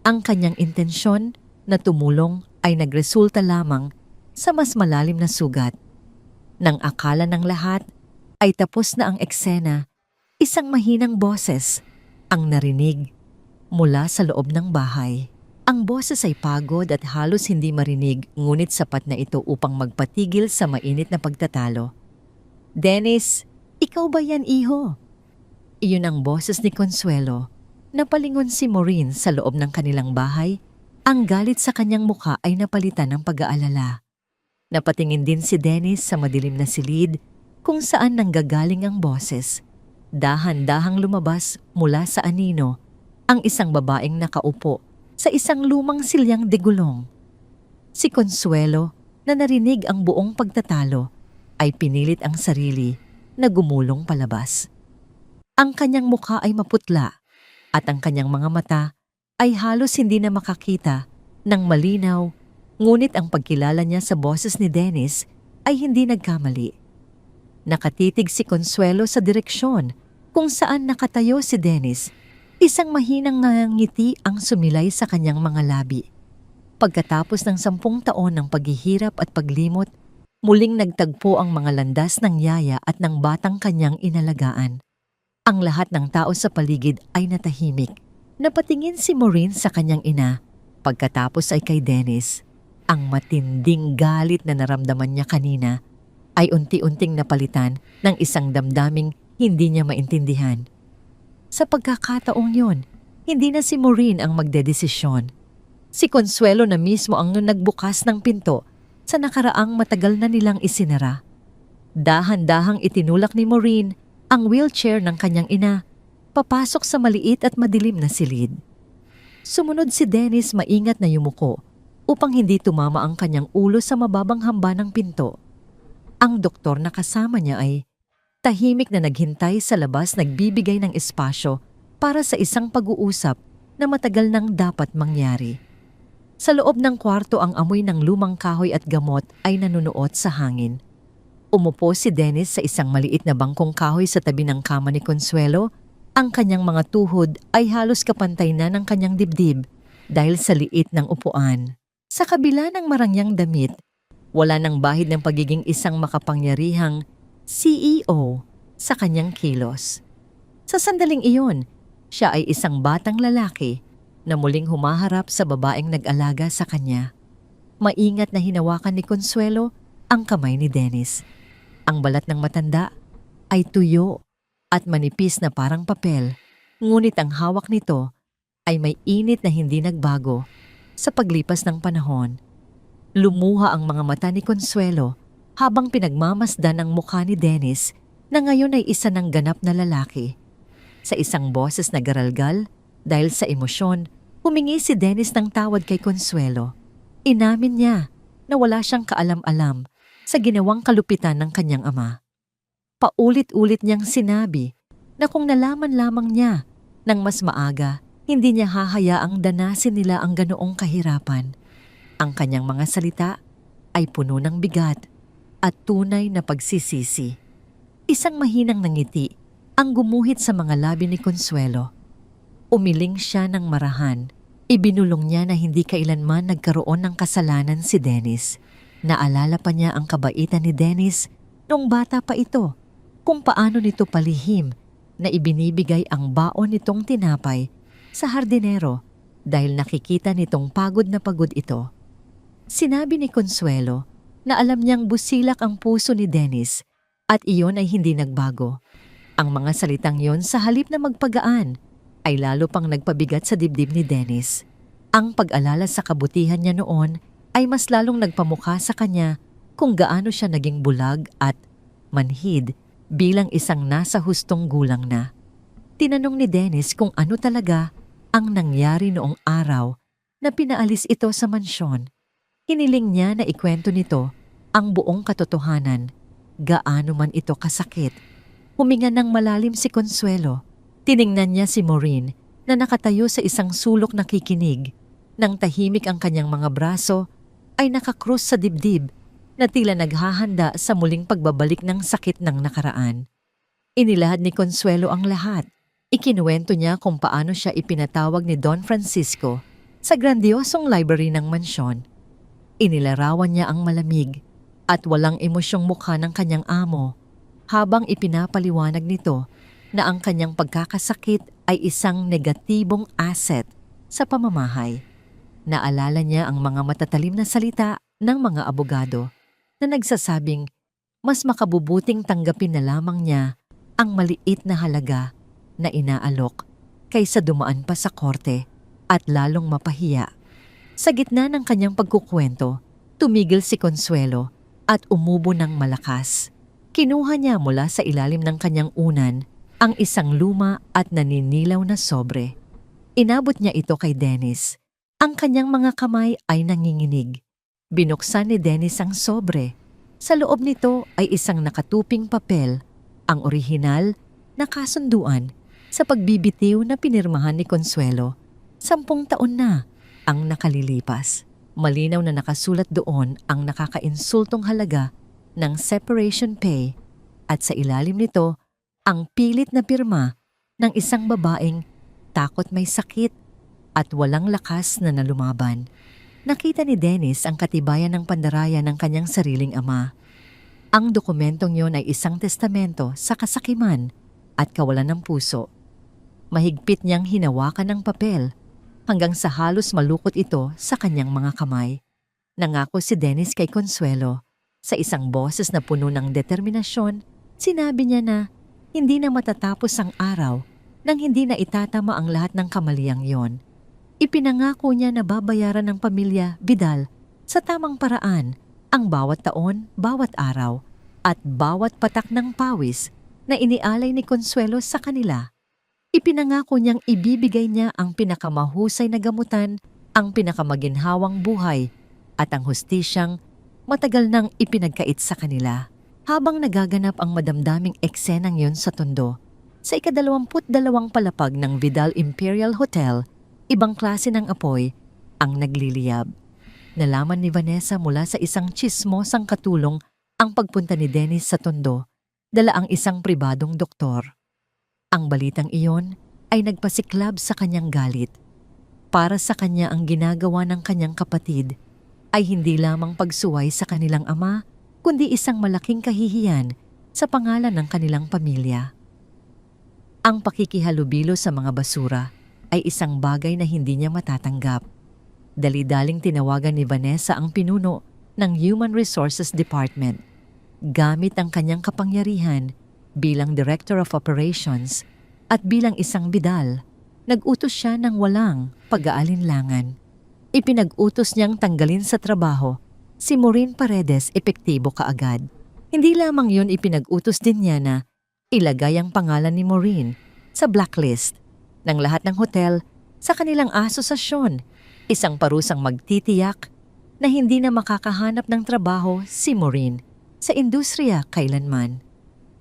[SPEAKER 1] Ang kanyang intensyon na tumulong ay nagresulta lamang sa mas malalim na sugat. Nang akala ng lahat ay tapos na ang eksena, isang mahinang boses ang narinig mula sa loob ng bahay. Ang boses ay pagod at halos hindi marinig, ngunit sapat na ito upang magpatigil sa mainit na pagtatalo. "Dennis, ikaw ba yan, iho?" Iyon ang boses ni Consuelo. Napalingon si Maureen sa loob ng kanilang bahay. Ang galit sa kanyang mukha ay napalitan ng pag-aalala. Napatingin din si Dennis sa madilim na silid kung saan nanggagaling ang boses. Dahan-dahang lumabas mula sa anino ang isang babaeng nakaupo sa isang lumang silyang de gulong. Si Consuelo, na narinig ang buong pagtatalo, ay pinilit ang sarili na gumulong palabas. Ang kanyang mukha ay maputla at ang kanyang mga mata ay halos hindi na makakita ng malinaw, ngunit ang pagkilala niya sa boses ni Dennis ay hindi nagkamali. Nakatitig si Consuelo sa direksyon kung saan nakatayo si Dennis. Isang mahinang ngiti ang sumilay sa kanyang mga labi. Pagkatapos ng 10 taon ng paghihirap at paglimot, muling nagtagpo ang mga landas ng yaya at ng batang kanyang inalagaan. Ang lahat ng tao sa paligid ay natahimik. Napatingin si Maureen sa kanyang ina, pagkatapos ay kay Dennis. Ang matinding galit na naramdaman niya kanina ay unti-unting napalitan ng isang damdaming hindi niya maintindihan. Sa pagkakataong yon, hindi na si Maureen ang magdedesisyon. Si Consuelo na mismo ang nagbukas ng pinto sa nakaraang matagal na nilang isinara. Dahan-dahang itinulak ni Maureen ang wheelchair ng kanyang ina, papasok sa maliit at madilim na silid. Sumunod si Dennis maingat na yumuko upang hindi tumama ang kanyang ulo sa mababang hamba ng pinto. Ang doktor na kasama niya ay tahimik na naghintay sa labas, nagbibigay ng espasyo para sa isang pag-uusap na matagal nang dapat mangyari. Sa loob ng kwarto ang amoy ng lumang kahoy at gamot ay nanunuot sa hangin. Umupo si Dennis sa isang maliit na bangkong kahoy sa tabi ng kama ni Consuelo. Ang kanyang mga tuhod ay halos kapantay na ng kanyang dibdib dahil sa liit ng upuan. Sa kabila ng marangyang damit, wala nang bahid ng pagiging isang makapangyarihang CEO sa kanyang kilos. Sa sandaling iyon, siya ay isang batang lalaki na muling humaharap sa babaeng nag-alaga sa kanya. Maingat na hinawakan ni Consuelo ang kamay ni Dennis. Ang balat ng matanda ay tuyo at manipis na parang papel, ngunit ang hawak nito ay may init na hindi nagbago sa paglipas ng panahon. Lumuha ang mga mata ni Consuelo habang pinagmamasdan ang mukha ni Dennis na ngayon ay isa ng ganap na lalaki. Sa isang boses na garalgal, dahil sa emosyon, humingi si Dennis ng tawad kay Consuelo. Inamin niya na wala siyang kaalam-alam sa ginawang kalupitan ng kanyang ama. Paulit-ulit niyang sinabi na kung nalaman lamang niya ng mas maaga, hindi niya hahayaang danasin nila ang ganoong kahirapan. Ang kanyang mga salita ay puno ng bigat at tunay na pagsisisi. Isang mahinang ngiti ang gumuhit sa mga labi ni Consuelo. Umiling siya ng marahan. Ibinulong niya na hindi kailanman nagkaroon ng kasalanan si Dennis. Naalala pa niya ang kabaitan ni Dennis noong bata pa ito, kung paano nito palihim na ibinibigay ang baon nitong tinapay sa hardinero dahil nakikita nitong pagod na pagod ito. Sinabi ni Consuelo na alam niyang busilak ang puso ni Dennis at iyon ay hindi nagbago. Ang mga salitang yon sa halip na magpagaan ay lalo pang nagpabigat sa dibdib ni Dennis. Ang pag-alala sa kabutihan niya noon ay mas lalong nagpamukha sa kanya kung gaano siya naging bulag at manhid bilang isang nasa hustong gulang na. Tinanong ni Dennis kung ano talaga ang nangyari noong araw na pinaalis ito sa mansyon. Hiniling niya na ikwento nito ang buong katotohanan, gaano man ito kasakit. Huminga ng malalim si Consuelo. Tiningnan niya si Maureen na nakatayo sa isang sulok nakikinig. Nang tahimik ang kanyang mga braso ay nakakrus sa dibdib na tila naghahanda sa muling pagbabalik ng sakit ng nakaraan. Inilahad ni Consuelo ang lahat. Ikinuwento niya kung paano siya ipinatawag ni Don Francisco sa grandiosong library ng mansyon. Inilarawan niya ang malamig at walang emosyong mukha ng kanyang amo habang ipinapaliwanag nito na ang kanyang pagkakasakit ay isang negatibong asset sa pamamahay. Naalala niya ang mga matatalim na salita ng mga abogado na nagsasabing mas makabubuting tanggapin na lamang niya ang maliit na halaga na inaalok kaysa dumaan pa sa korte at lalong mapahiya. Sa gitna ng kanyang pagkukwento, tumigil si Consuelo at umubo ng malakas. Kinuha niya mula sa ilalim ng kanyang unan ang isang luma at naninilaw na sobre. Inabot niya ito kay Dennis. Ang kanyang mga kamay ay nanginginig. Binuksan ni Dennis ang sobre. Sa loob nito ay isang nakatuping papel, ang orihinal na kasunduan sa pagbibitiw na pinirmahan ni Consuelo. 10 taon na ang nakalilipas. Malinaw na nakasulat doon ang nakakainsultong halaga ng separation pay at sa ilalim nito ang pilit na pirma ng isang babaeng takot may sakit at walang lakas na nalumaban. Nakita ni Dennis ang katibayan ng pandaraya ng kanyang sariling ama. Ang dokumentong yon ay isang testamento sa kasakiman at kawalan ng puso. Mahigpit niyang hinawakan ng papel hanggang sa halos malukot ito sa kanyang mga kamay. Nangako si Dennis kay Consuelo. Sa isang boses na puno ng determinasyon, sinabi niya na hindi na matatapos ang araw nang hindi na itatama ang lahat ng kamaliang yon. Ipinangako niya na babayaran ng pamilya Vidal sa tamang paraan ang bawat taon, bawat araw, at bawat patak ng pawis na inialay ni Consuelo sa kanila. Ipinangako niyang ibibigay niya ang pinakamahusay na gamutan, ang pinakamaginhawang buhay, at ang hustisyang matagal nang ipinagkait sa kanila. Habang nagaganap ang madamdaming eksenang yon sa Tondo, sa ika-22 palapag ng Vidal Imperial Hotel, ibang klase ng apoy ang nagliliyab. Nalaman ni Vanessa mula sa isang tsismosang katulong ang pagpunta ni Dennis sa Tondo, dala ang isang pribadong doktor. Ang balitang iyon ay nagpasiklab sa kanyang galit. Para sa kanya ang ginagawa ng kanyang kapatid ay hindi lamang pagsuway sa kanilang ama, kundi isang malaking kahihiyan sa pangalan ng kanilang pamilya. Ang pakikihalubilo sa mga basura ay isang bagay na hindi niya matatanggap. Dali-daling tinawagan ni Vanessa ang pinuno ng Human Resources Department. Gamit ang kanyang kapangyarihan bilang Director of Operations at bilang isang Vidal, nag-utos siya ng walang pag-aalinlangan. Ipinag-utos niyang tanggalin sa trabaho si Maureen Paredes epektibo kaagad. Hindi lamang yun, ipinag-utos din niya na ilagay ang pangalan ni Maureen sa blacklist ng lahat ng hotel sa kanilang asosasyon, isang parusang magtitiyak na hindi na makakahanap ng trabaho si Maureen sa industriya kailanman.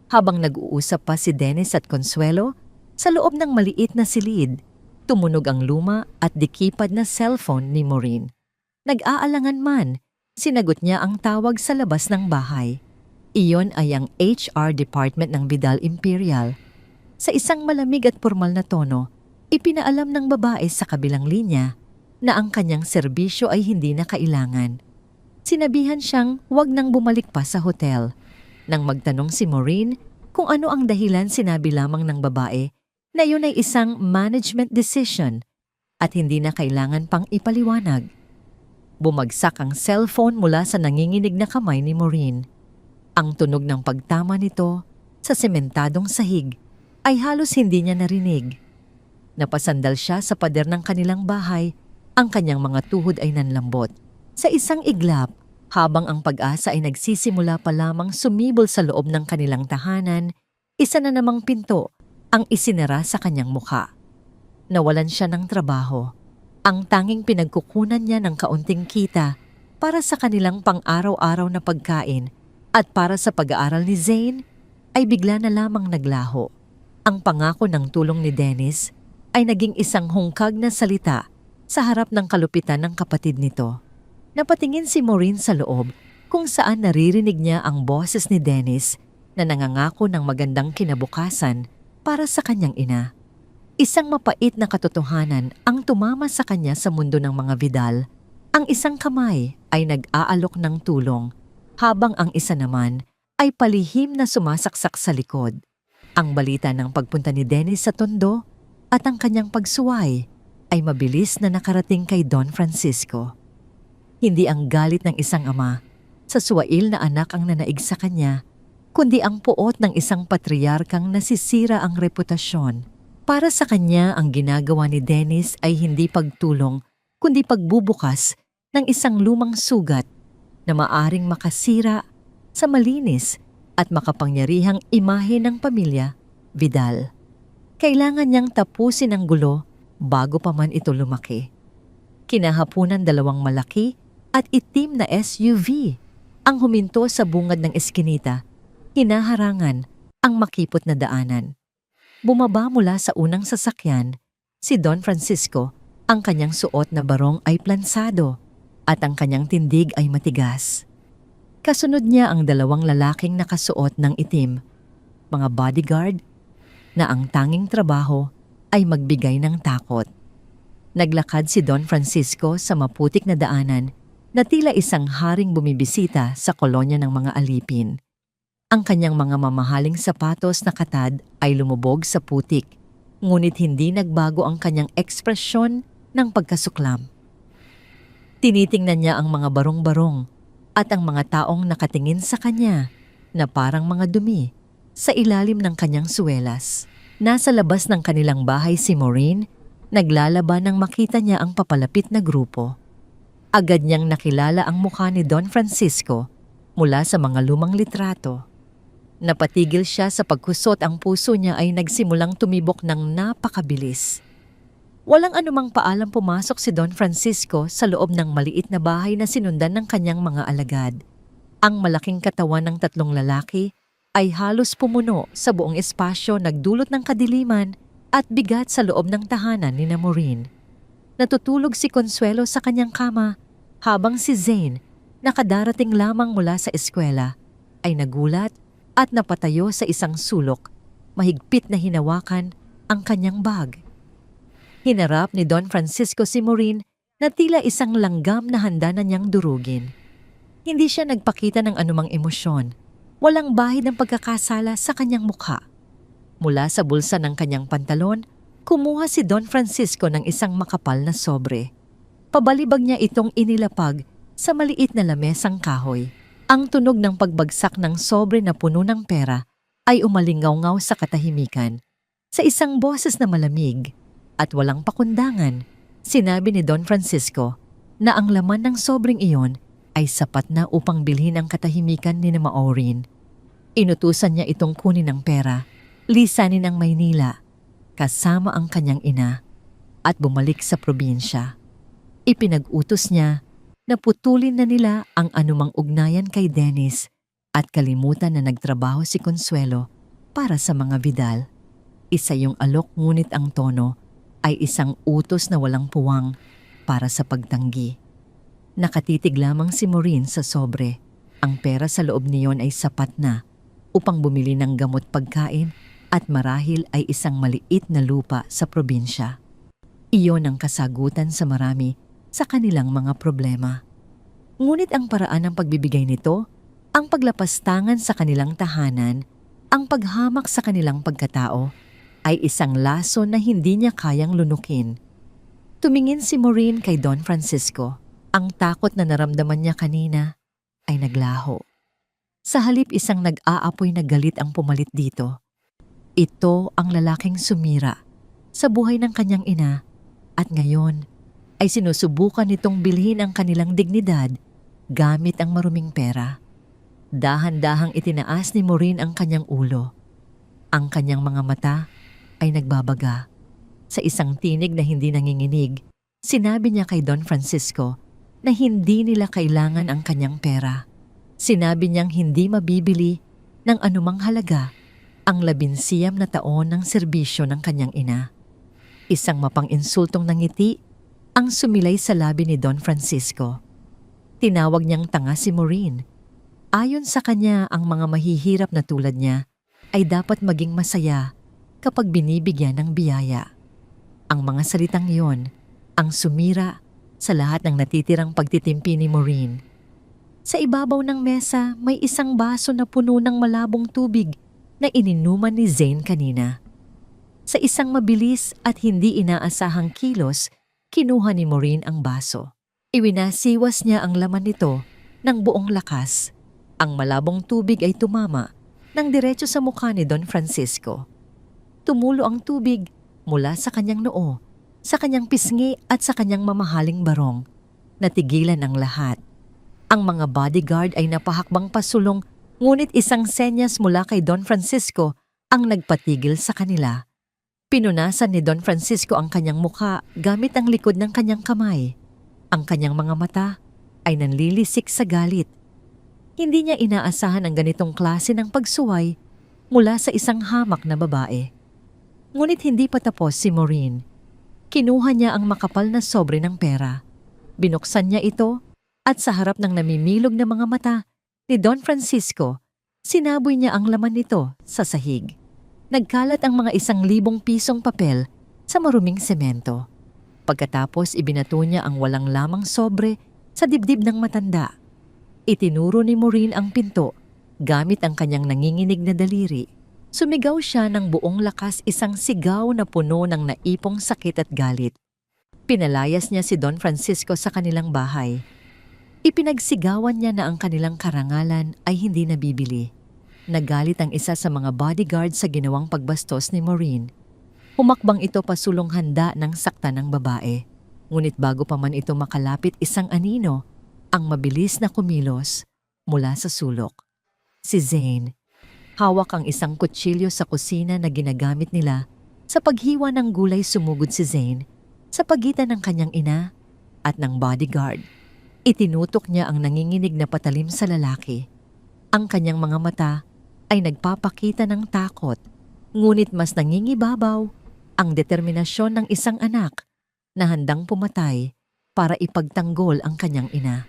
[SPEAKER 1] Habang nag-uusap pa si Dennis at Consuelo, sa loob ng maliit na silid, tumunog ang luma at dikipad na cellphone ni Maureen. Nag-aalangan man, sinagot niya ang tawag sa labas ng bahay. Iyon ay ang HR department ng Vidal Imperial. Sa isang malamig at formal na tono, ipinaalam ng babae sa kabilang linya na ang kanyang serbisyo ay hindi na kailangan. Sinabihan siyang huwag nang bumalik pa sa hotel. Nang magtanong si Maureen kung ano ang dahilan, sinabi lamang ng babae na yun ay isang management decision at hindi na kailangan pang ipaliwanag. Bumagsak ang cellphone mula sa nanginginig na kamay ni Maureen. Ang tunog ng pagtama nito sa sementadong sahig ay halos hindi niya narinig. Napasandal siya sa pader ng kanilang bahay, ang kanyang mga tuhod ay nanlambot. Sa isang iglap, habang ang pag-asa ay nagsisimula pa lamang sumibol sa loob ng kanilang tahanan, isa na namang pinto ang isinara sa kanyang mukha. Nawalan siya ng trabaho. Ang tanging pinagkukunan niya ng kaunting kita para sa kanilang pang-araw-araw na pagkain at para sa pag-aaral ni Zane ay bigla na lamang naglaho. Ang pangako ng tulong ni Dennis ay naging isang hungkag na salita sa harap ng kalupitan ng kapatid nito. Napatingin si Maureen sa loob kung saan naririnig niya ang boses ni Dennis na nangangako ng magandang kinabukasan para sa kanyang ina. Isang mapait na katotohanan ang tumama sa kanya sa mundo ng mga Vidal. Ang isang kamay ay nag-aalok ng tulong habang ang isa naman ay palihim na sumasaksak sa likod. Ang balita ng pagpunta ni Dennis sa tondo at ang kanyang pagsuway ay mabilis na nakarating kay Don Francisco. Hindi ang galit ng isang ama sa suwail na anak ang nanaig sa kanya, kundi ang puot ng isang patriarkang nasisira ang reputasyon. Para sa kanya, ang ginagawa ni Dennis ay hindi pagtulong, kundi pagbubukas ng isang lumang sugat na maaring makasira sa malinis at makapangyarihang imahe ng pamilya, Vidal. Kailangan niyang tapusin ang gulo bago pa man ito lumaki. Kinahapunan dalawang malaki at itim na SUV ang huminto sa bungad ng eskinita, hinaharangan ang makipot na daanan. Bumaba mula sa unang sasakyan, si Don Francisco, ang kanyang suot na barong ay plansado at ang kanyang tindig ay matigas. Kasunod niya ang dalawang lalaking nakasuot ng itim, mga bodyguard na ang tanging trabaho ay magbigay ng takot. Naglakad si Don Francisco sa maputik na daanan na tila isang haring bumibisita sa kolonya ng mga alipin. Ang kanyang mga mamahaling sapatos na katad ay lumubog sa putik, ngunit hindi nagbago ang kanyang ekspresyon ng pagkasuklam. Tinitingnan niya ang mga barong-barong at ang mga taong nakatingin sa kanya na parang mga dumi sa ilalim ng kanyang suwelas. Nasa labas ng kanilang bahay si Maureen, naglalaban nang makita niya ang papalapit na grupo. Agad niyang nakilala ang mukha ni Don Francisco mula sa mga lumang litrato. Napatigil siya sa pagkusot, ang puso niya ay nagsimulang tumibok ng napakabilis. Walang anumang paalam pumasok si Don Francisco sa loob ng maliit na bahay na sinundan ng kanyang mga alagad. Ang malaking katawan ng tatlong lalaki ay halos pumuno sa buong espasyo, nagdulot ng kadiliman at bigat sa loob ng tahanan ni Maureen. Natutulog si Consuelo sa kanyang kama habang si Zane, nakadarating lamang mula sa eskwela, ay nagulat at napatayo sa isang sulok, mahigpit na hinawakan ang kanyang bag. Hinarap ni Don Francisco si Maureen na tila isang langgam na handa na niyang durugin. Hindi siya nagpakita ng anumang emosyon. Walang bahid ng pagkakasala sa kanyang mukha. Mula sa bulsa ng kanyang pantalon, kumuha si Don Francisco ng isang makapal na sobre. Pabalibag niya itong inilapag sa maliit na lamesang kahoy. Ang tunog ng pagbagsak ng sobre na puno ng pera ay umalingaw-ngaw sa katahimikan. Sa isang boses na malamig at walang pakundangan, sinabi ni Don Francisco na ang laman ng sobreng iyon ay sapat na upang bilhin ang katahimikan ni Maureen. Inutusan niya itong kunin ng pera, lisanin ang Maynila, kasama ang kanyang ina, at bumalik sa probinsya. Ipinag-utos niya na putulin na nila ang anumang ugnayan kay Dennis at kalimutan na nagtrabaho si Consuelo para sa mga Vidal. Isa yung alok, ngunit ang tono ay isang utos na walang puwang para sa pagtanggi. Nakatitig lamang si Maureen sa sobre. Ang pera sa loob niyon ay sapat na upang bumili ng gamot, pagkain at marahil ay isang maliit na lupa sa probinsya. Iyon ang kasagutan sa marami sa kanilang mga problema. Ngunit ang paraan ng pagbibigay nito, ang paglapastangan sa kanilang tahanan, ang paghamak sa kanilang pagkatao, ay isang laso na hindi niya kayang lunukin. Tumingin si Maureen kay Don Francisco. Ang takot na naramdaman niya kanina ay naglaho. Sa halip, isang nag-aapoy na galit ang pumalit dito. Ito ang lalaking sumira sa buhay ng kanyang ina at ngayon ay sinusubukan nitong bilhin ang kanilang dignidad gamit ang maruming pera. Dahan-dahang itinaas ni Maureen ang kanyang ulo. Ang kanyang mga mata ay nagbabaga. Sa isang tinig na hindi nanginginig, sinabi niya kay Don Francisco na hindi nila kailangan ang kanyang pera. Sinabi niyang hindi mabibili ng anumang halaga ang 19 na taon ng serbisyo ng kanyang ina. Isang mapang-insultong nangiti ang sumilay sa labi ni Don Francisco. Tinawag niyang tanga si Maureen. Ayon sa kanya, ang mga mahihirap na tulad niya ay dapat maging masaya kapag binibigyan ng biyaya. Ang mga salitang iyon ang sumira sa lahat ng natitirang pagtitimpi ni Maureen. Sa ibabaw ng mesa may isang baso na puno ng malabong tubig na ininuman ni Zane kanina. Sa isang mabilis at hindi inaasahang kilos, kinuha ni Maureen ang baso. Iwinasiwas niya ang laman nito ng buong lakas. Ang malabong tubig ay tumama ng diretso sa mukha ni Don Francisco. Tumulo ang tubig mula sa kanyang noo, sa kanyang pisngi at sa kanyang mamahaling barong. Natigilan ang lahat. Ang mga bodyguard ay napahakbang pasulong, ngunit isang senyas mula kay Don Francisco ang nagpatigil sa kanila. Pinunasan ni Don Francisco ang kanyang mukha gamit ang likod ng kanyang kamay. Ang kanyang mga mata ay nanlilisik sa galit. Hindi niya inaasahan ang ganitong klase ng pagsuway mula sa isang hamak na babae. Ngunit hindi pa tapos si Maureen. Kinuha niya ang makapal na sobre ng pera. Binuksan niya ito at sa harap ng namimilog na mga mata ni Don Francisco, sinaboy niya ang laman nito sa sahig. Nagkalat ang mga 1,000 pisong papel sa maruming semento. Pagkatapos ibinato niya ang walang lamang sobre sa dibdib ng matanda. Itinuro ni Maureen ang pinto gamit ang kanyang nanginginig na daliri. Sumigaw siya ng buong lakas, isang sigaw na puno ng naipong sakit at galit. Pinalayas niya si Don Francisco sa kanilang bahay. Ipinagsigawan niya na ang kanilang karangalan ay hindi nabibili. Nagalit ang isa sa mga bodyguard sa ginawang pagbastos ni Maureen. Humakbang ito pasulong handa ng sakta ng babae. Ngunit bago pa man ito makalapit, isang anino ang mabilis na kumilos mula sa sulok. Si Zane. Hawak ang isang kutsilyo sa kusina na ginagamit nila sa paghiwa ng gulay. Sumugod si Zane sa pagitan ng kanyang ina at ng bodyguard. Itinutok niya ang nanginginig na patalim sa lalaki. Ang kanyang mga mata ay nagpapakita ng takot, ngunit mas nangingibabaw ang determinasyon ng isang anak na handang pumatay para ipagtanggol ang kanyang ina.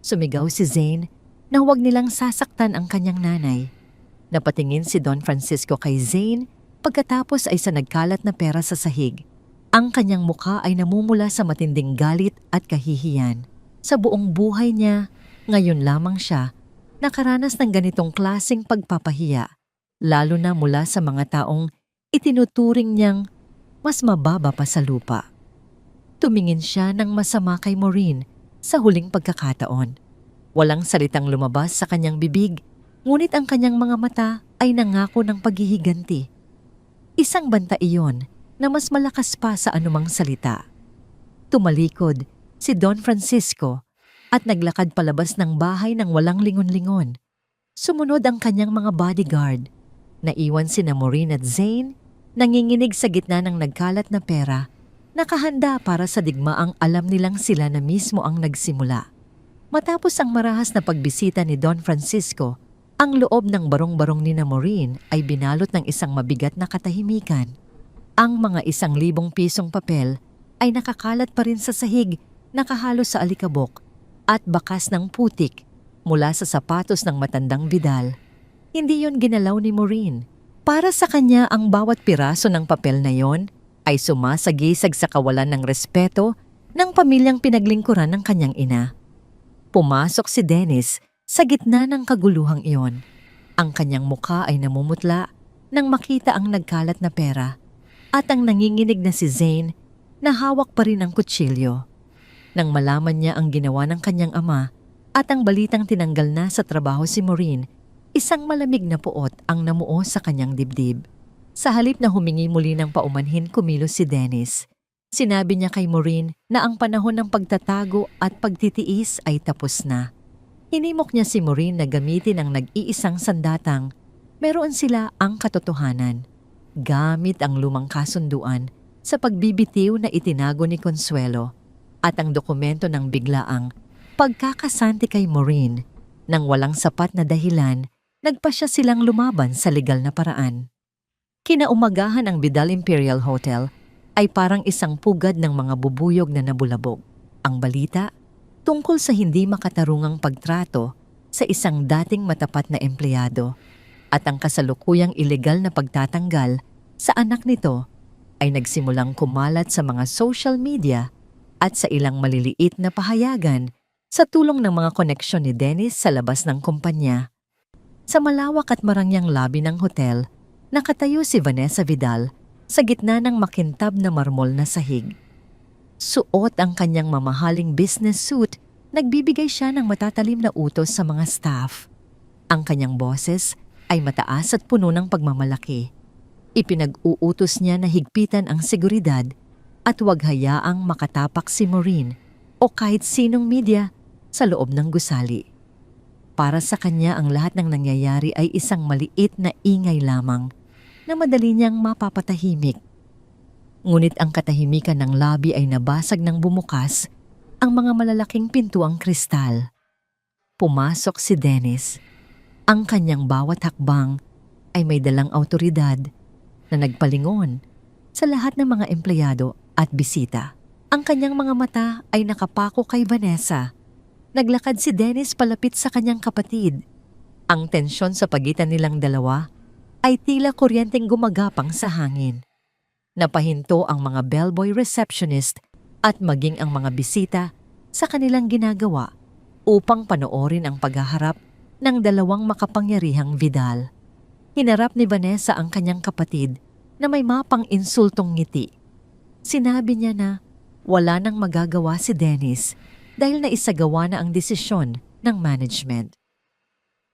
[SPEAKER 1] Sumigaw si Zane na huwag nilang sasaktan ang kanyang nanay. Napatingin si Don Francisco kay Zane pagkatapos ay sa nagkalat na pera sa sahig. Ang kanyang mukha ay namumula sa matinding galit at kahihiyan. Sa buong buhay niya, ngayon lamang siya nakaranas ng ganitong klaseng pagpapahiya, lalo na mula sa mga taong itinuturing niyang mas mababa pa sa lupa. Tumingin siya ng masama kay Maureen sa huling pagkakataon. Walang salitang lumabas sa kanyang bibig, ngunit ang kanyang mga mata ay nangako ng paghihiganti. Isang banta iyon na mas malakas pa sa anumang salita. Tumalikod si Don Francisco at naglakad palabas ng bahay ng walang lingon-lingon. Sumunod ang kanyang mga bodyguard. Naiwan sina Maureen at Zane, nanginginig sa gitna ng nagkalat na pera, nakahanda para sa digmaang alam nilang sila na mismo ang nagsimula. Matapos ang marahas na pagbisita ni Don Francisco, ang loob ng barong-barong ni Maureen ay binalot ng isang mabigat na katahimikan. Ang mga 1,000 pisong papel ay nakakalat pa rin sa sahig, nakahalo sa alikabok at bakas ng putik mula sa sapatos ng matandang Vidal. Hindi yon ginalaw ni Maureen. Para sa kanya, ang bawat piraso ng papel na yon ay sumasagisag sa kawalan ng respeto ng pamilyang pinaglingkuran ng kanyang ina. Pumasok si Dennis sa gitna ng kaguluhang iyon. Ang kanyang mukha ay namumutla nang makita ang nagkalat na pera at ang nanginginig na si Zane na hawak pa rin ang kutsilyo. Nang malaman niya ang ginawa ng kanyang ama at ang balitang tinanggal na sa trabaho si Maureen, isang malamig na puot ang namuo sa kanyang dibdib. Sa halip na humingi muli ng paumanhin, kumilos si Dennis. Sinabi niya kay Maureen na ang panahon ng pagtatago at pagtitiis ay tapos na. Hinimok niya si Maureen na gamitin ang nag-iisang sandatang meron sila ang katotohanan, gamit ang lumang kasunduan sa pagbibitiw na itinago ni Consuelo at ang dokumento ng biglaang pagkakasanti kay Maureen. Nang walang sapat na dahilan, nagpasya silang lumaban sa legal na paraan. Kinaumagahan ang Vidal Imperial Hotel ay parang isang pugad ng mga bubuyog na nabulabog. Ang balita tungkol sa hindi makatarungang pagtrato sa isang dating matapat na empleyado at ang kasalukuyang ilegal na pagtatanggal sa anak nito ay nagsimulang kumalat sa mga social media at sa ilang maliliit na pahayagan sa tulong ng mga koneksyon ni Dennis sa labas ng kumpanya. Sa malawak at marangyang lobby ng hotel, nakatayo si Vanessa Vidal sa gitna ng makintab na marmol na sahig. Suot ang kanyang mamahaling business suit, nagbibigay siya ng matatalim na utos sa mga staff. Ang kanyang boses ay mataas at puno ng pagmamalaki. Ipinag-uutos niya na higpitan ang seguridad at huwag hayaang makatapak si Maureen o kahit sinong media sa loob ng gusali. Para sa kanya ang lahat ng nangyayari ay isang maliit na ingay lamang na madali niyang mapapatahimik. Ngunit ang katahimikan ng lobby ay nabasag ng bumukas ang mga malalaking pintuang kristal. Pumasok si Dennis. Ang kanyang bawat hakbang ay may dalang awtoridad na nagpalingon sa lahat ng mga empleyado at bisita. Ang kanyang mga mata ay nakapako kay Vanessa. Naglakad si Dennis palapit sa kanyang kapatid. Ang tensyon sa pagitan nilang dalawa ay tila kuryenteng gumagapang sa hangin. Napahinto ang mga bellboy receptionist at maging ang mga bisita sa kanilang ginagawa upang panoorin ang paghaharap ng dalawang makapangyarihang Vidal. Hinarap ni Vanessa ang kanyang kapatid na may mapang insultong ngiti. Sinabi niya na wala nang magagawa si Dennis dahil naisagawa na ang desisyon ng management.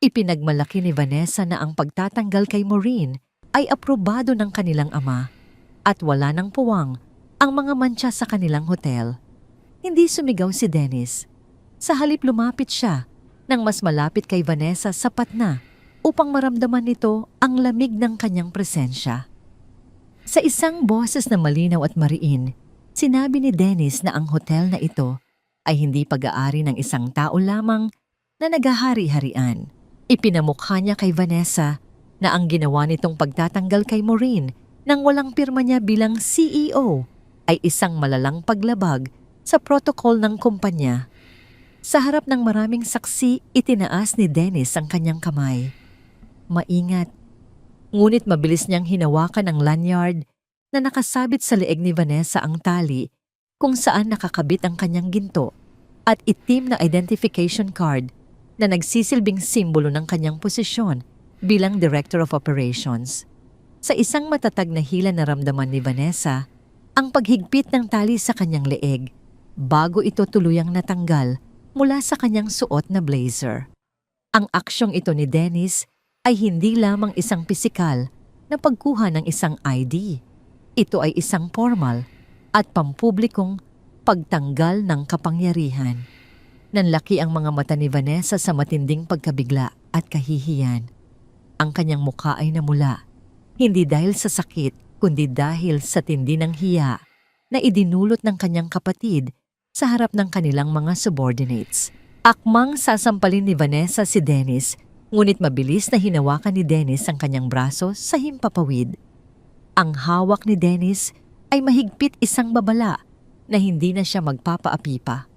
[SPEAKER 1] Ipinagmalaki ni Vanessa na ang pagtatanggal kay Maureen ay aprobado ng kanilang ama at wala nang puwang ang mga mantsa sa kanilang hotel. Hindi sumigaw si Dennis. Sa halip lumapit siya nang mas malapit kay Vanessa sapat na upang maramdaman nito ang lamig ng kanyang presensya. Sa isang boses na malinaw at mariin, sinabi ni Dennis na ang hotel na ito ay hindi pag-aari ng isang tao lamang na naghahari-harian. Ipinamukha niya kay Vanessa na ang ginawa nitong pagtatanggal kay Maureen nang walang pirma niya bilang CEO ay isang malalang paglabag sa protokol ng kumpanya. Sa harap ng maraming saksi, itinaas ni Dennis ang kanyang kamay. Maingat. Ngunit mabilis niyang hinawakan ang lanyard na nakasabit sa leeg ni Vanessa ang tali kung saan nakakabit ang kanyang ginto at itim na identification card na nagsisilbing simbolo ng kanyang posisyon bilang Director of Operations. Sa isang matatag na hila naramdaman ni Vanessa ang paghigpit ng tali sa kanyang leeg bago ito tuluyang natanggal mula sa kanyang suot na blazer. Ang aksyong ito ni Dennis ay hindi lamang isang pisikal na pagkuha ng isang ID. Ito ay isang formal at pampublikong pagtanggal ng kapangyarihan. Nanlaki ang mga mata ni Vanessa sa matinding pagkabigla at kahihiyan. Ang kanyang mukha ay namula, hindi dahil sa sakit kundi dahil sa tindi ng hiya na idinulot ng kanyang kapatid sa harap ng kanilang mga subordinates. Akmang sasampalin ni Vanessa si Dennis, ngunit mabilis na hinawakan ni Dennis ang kanyang braso sa himpapawid. Ang hawak ni Dennis ay mahigpit isang babala na hindi na siya magpapaapi pa.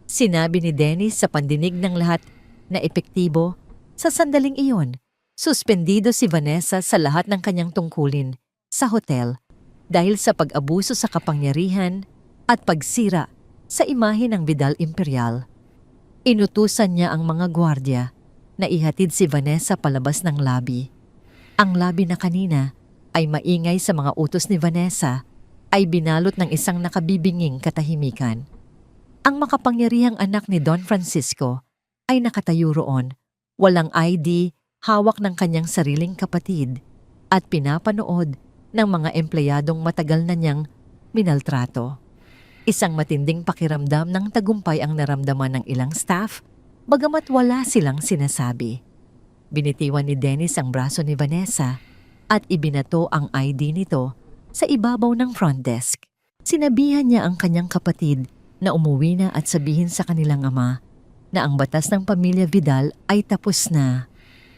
[SPEAKER 1] Sinabi ni Dennis sa pandinig ng lahat na epektibo, sa sandaling iyon, suspendido si Vanessa sa lahat ng kanyang tungkulin sa hotel dahil sa pag-abuso sa kapangyarihan at pagsira sa imahe ng Vidal Imperial. Inutusan niya ang mga gwardya na ihatid si Vanessa palabas ng lobby. Ang lobby na kanina ay maingay sa mga utos ni Vanessa ay binalot ng isang nakabibinging katahimikan. Ang makapangyarihang anak ni Don Francisco ay nakatayo roon, walang ID, hawak ng kanyang sariling kapatid at pinapanood ng mga empleyadong matagal na niyang minaltrato. Isang matinding pakiramdam ng tagumpay ang naramdaman ng ilang staff, bagamat wala silang sinasabi. Binitiwan ni Dennis ang braso ni Vanessa at ibinato ang ID nito sa ibabaw ng front desk. Sinabihan niya ang kanyang kapatid na umuwi na at sabihin sa kanilang ama na ang batas ng pamilya Vidal ay tapos na.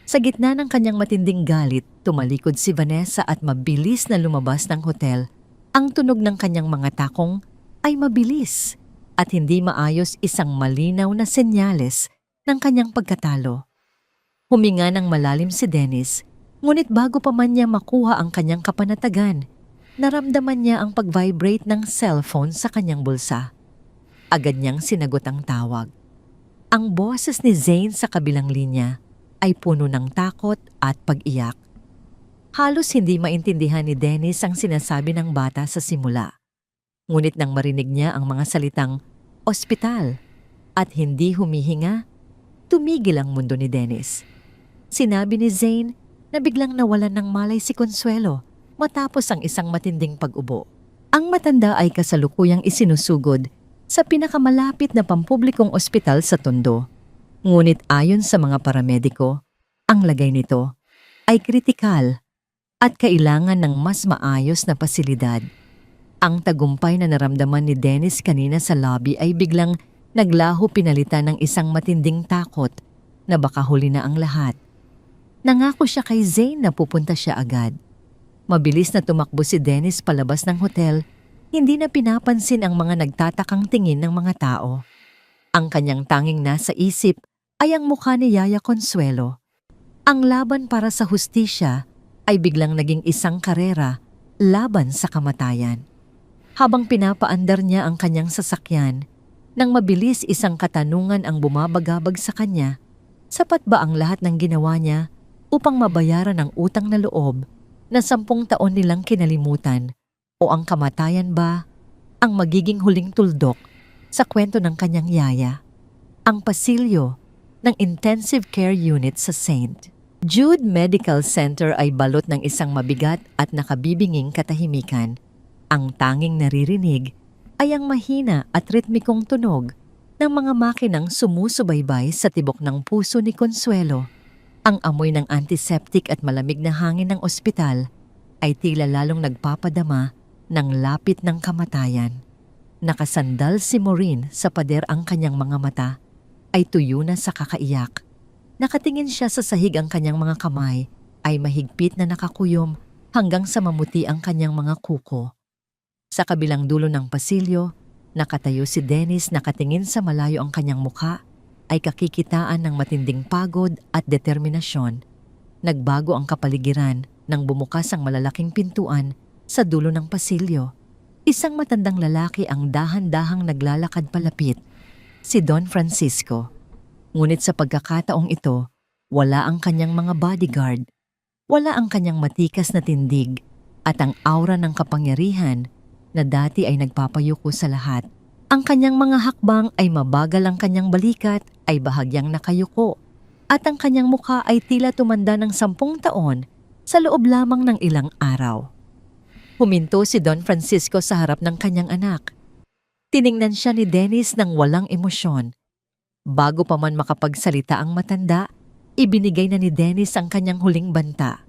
[SPEAKER 1] Sa gitna ng kanyang matinding galit, tumalikod si Vanessa at mabilis na lumabas ng hotel. Ang tunog ng kanyang mga takong ay mabilis at hindi maayos, isang malinaw na senyales ng kanyang pagkatalo. Huminga ng malalim si Dennis, ngunit bago pa man niya makuha ang kanyang kapanatagan, naramdaman niya ang pag-vibrate ng cellphone sa kanyang bulsa. Agad niyang sinagot ang tawag. Ang boses ni Zane sa kabilang linya ay puno ng takot at pag-iyak. Halos hindi maintindihan ni Dennis ang sinasabi ng bata sa simula. Ngunit nang marinig niya ang mga salitang ospital at hindi humihinga, tumigil ang mundo ni Dennis. Sinabi ni Zane na biglang nawalan ng malay si Consuelo matapos ang isang matinding pag-ubo. Ang matanda ay kasalukuyang isinusugod sa pinakamalapit na pampublikong ospital sa Tondo. Ngunit ayon sa mga paramediko, ang lagay nito ay kritikal at kailangan ng mas maayos na pasilidad. Ang tagumpay na naramdaman ni Dennis kanina sa lobby ay biglang naglaho pinalitan ng isang matinding takot na baka huli na ang lahat. Nangako siya kay Zane na pupunta siya agad. Mabilis na tumakbo si Dennis palabas ng hotel, hindi na pinapansin ang mga nagtatakang tingin ng mga tao. Ang kanyang tanging nasa isip ay ang mukha ni Yaya Consuelo. Ang laban para sa hustisya ay biglang naging isang karera laban sa kamatayan. Habang pinapaandar niya ang kanyang sasakyan, nang mabilis isang katanungan ang bumabagabag sa kanya, sapat ba ang lahat ng ginawa niya upang mabayaran ang utang na loob na 10 taon nilang kinalimutan, o ang kamatayan ba ang magiging huling tuldok sa kwento ng kanyang yaya? Ang pasilyo ng intensive care unit sa St. Jude Medical Center ay balot ng isang mabigat at nakabibinging katahimikan. Ang tanging naririnig ay ang mahina at ritmikong tunog ng mga makinang sumusubaybay sa tibok ng puso ni Consuelo. Ang amoy ng antiseptic at malamig na hangin ng ospital ay tila lalong nagpapadama ng lapit ng kamatayan. Nakasandal si Maureen sa pader, ang kanyang mga mata ay tuyo na sa kakaiyak. Nakatingin siya sa sahig, ang kanyang mga kamay ay mahigpit na nakakuyom hanggang sa mamuti ang kanyang mga kuko. Sa kabilang dulo ng pasilyo, nakatayo si Dennis, nakatingin sa malayo, ang kanyang mukha ay kakikitaan ng matinding pagod at determinasyon. Nagbago ang kapaligiran nang bumukas ang malalaking pintuan sa dulo ng pasilyo. Isang matandang lalaki ang dahan-dahang naglalakad palapit, si Don Francisco. Ngunit sa pagkakataong ito, wala ang kanyang mga bodyguard, wala ang kanyang matikas na tindig, at ang aura ng kapangyarihan na dati ay nagpapayuko sa lahat. Ang kanyang mga hakbang ay mabagal, ang kanyang balikat ay bahagyang nakayuko, at ang kanyang mukha ay tila tumanda ng 10 taon sa loob lamang ng ilang araw. Huminto si Don Francisco sa harap ng kanyang anak. Tiningnan siya ni Dennis ng walang emosyon. Bago pa man makapagsalita ang matanda, ibinigay na ni Dennis ang kanyang huling banta.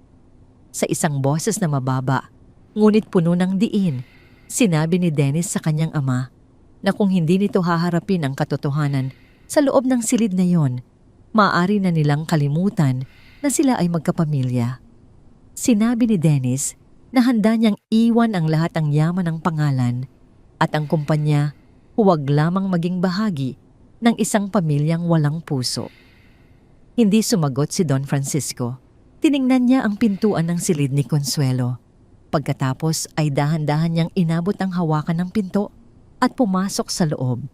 [SPEAKER 1] Sa isang boses na mababa, ngunit puno ng diin, sinabi ni Dennis sa kanyang ama na kung hindi nito haharapin ang katotohanan sa loob ng silid na yon, maaari na nilang kalimutan na sila ay magkapamilya. Sinabi ni Dennis na handa niyang iwan ang lahat ng yaman ng pangalan at ang kumpanya, huwag lamang maging bahagi ng isang pamilyang walang puso. Hindi sumagot si Don Francisco. Tiningnan niya ang pintuan ng silid ni Consuelo. Pagkatapos ay dahan-dahan niyang inabot ang hawakan ng pinto at pumasok sa loob.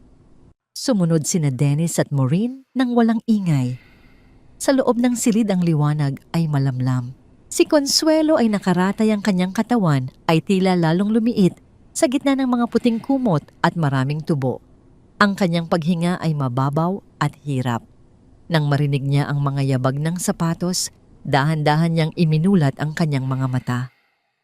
[SPEAKER 1] Sumunod sina Dennis at Maureen nang walang ingay. Sa loob ng silid ang liwanag ay malamlam. Si Consuelo ay nakaratay, ang kanyang katawan ay tila lalong lumiit sa gitna ng mga puting kumot at maraming tubo. Ang kanyang paghinga ay mababaw at hirap. Nang marinig niya ang mga yabag ng sapatos, dahan-dahan niyang iminulat ang kanyang mga mata.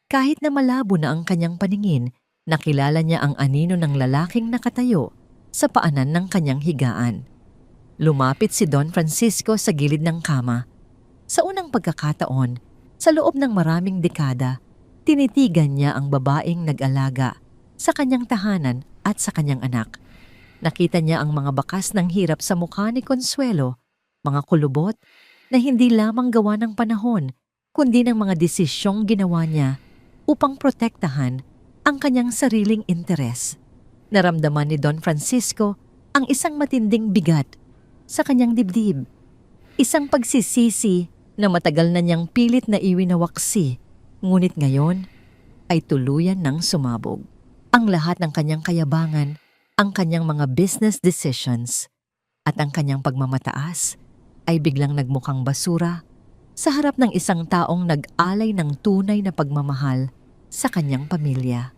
[SPEAKER 1] Kahit na malabo na ang kanyang paningin, nakilala niya ang anino ng lalaking nakatayo sa paanan ng kanyang higaan. Lumapit si Don Francisco sa gilid ng kama. Sa unang pagkakataon, sa loob ng maraming dekada, tinitigan niya ang babaeng nag-alaga sa kanyang tahanan at sa kanyang anak. Nakita niya ang mga bakas ng hirap sa mukha ni Consuelo, mga kulubot na hindi lamang gawa ng panahon, kundi ng mga desisyong ginawa niya upang protektahan ang kanyang sariling interes. Naramdaman ni Don Francisco ang isang matinding bigat sa kanyang dibdib. Isang pagsisisi na matagal na niyang pilit na iwinawaksi, ngunit ngayon ay tuluyan ng sumabog. Ang lahat ng kanyang kayabangan, ang kanyang mga business decisions at ang kanyang pagmamataas ay biglang nagmukhang basura sa harap ng isang taong nag-alay ng tunay na pagmamahal sa kanyang pamilya.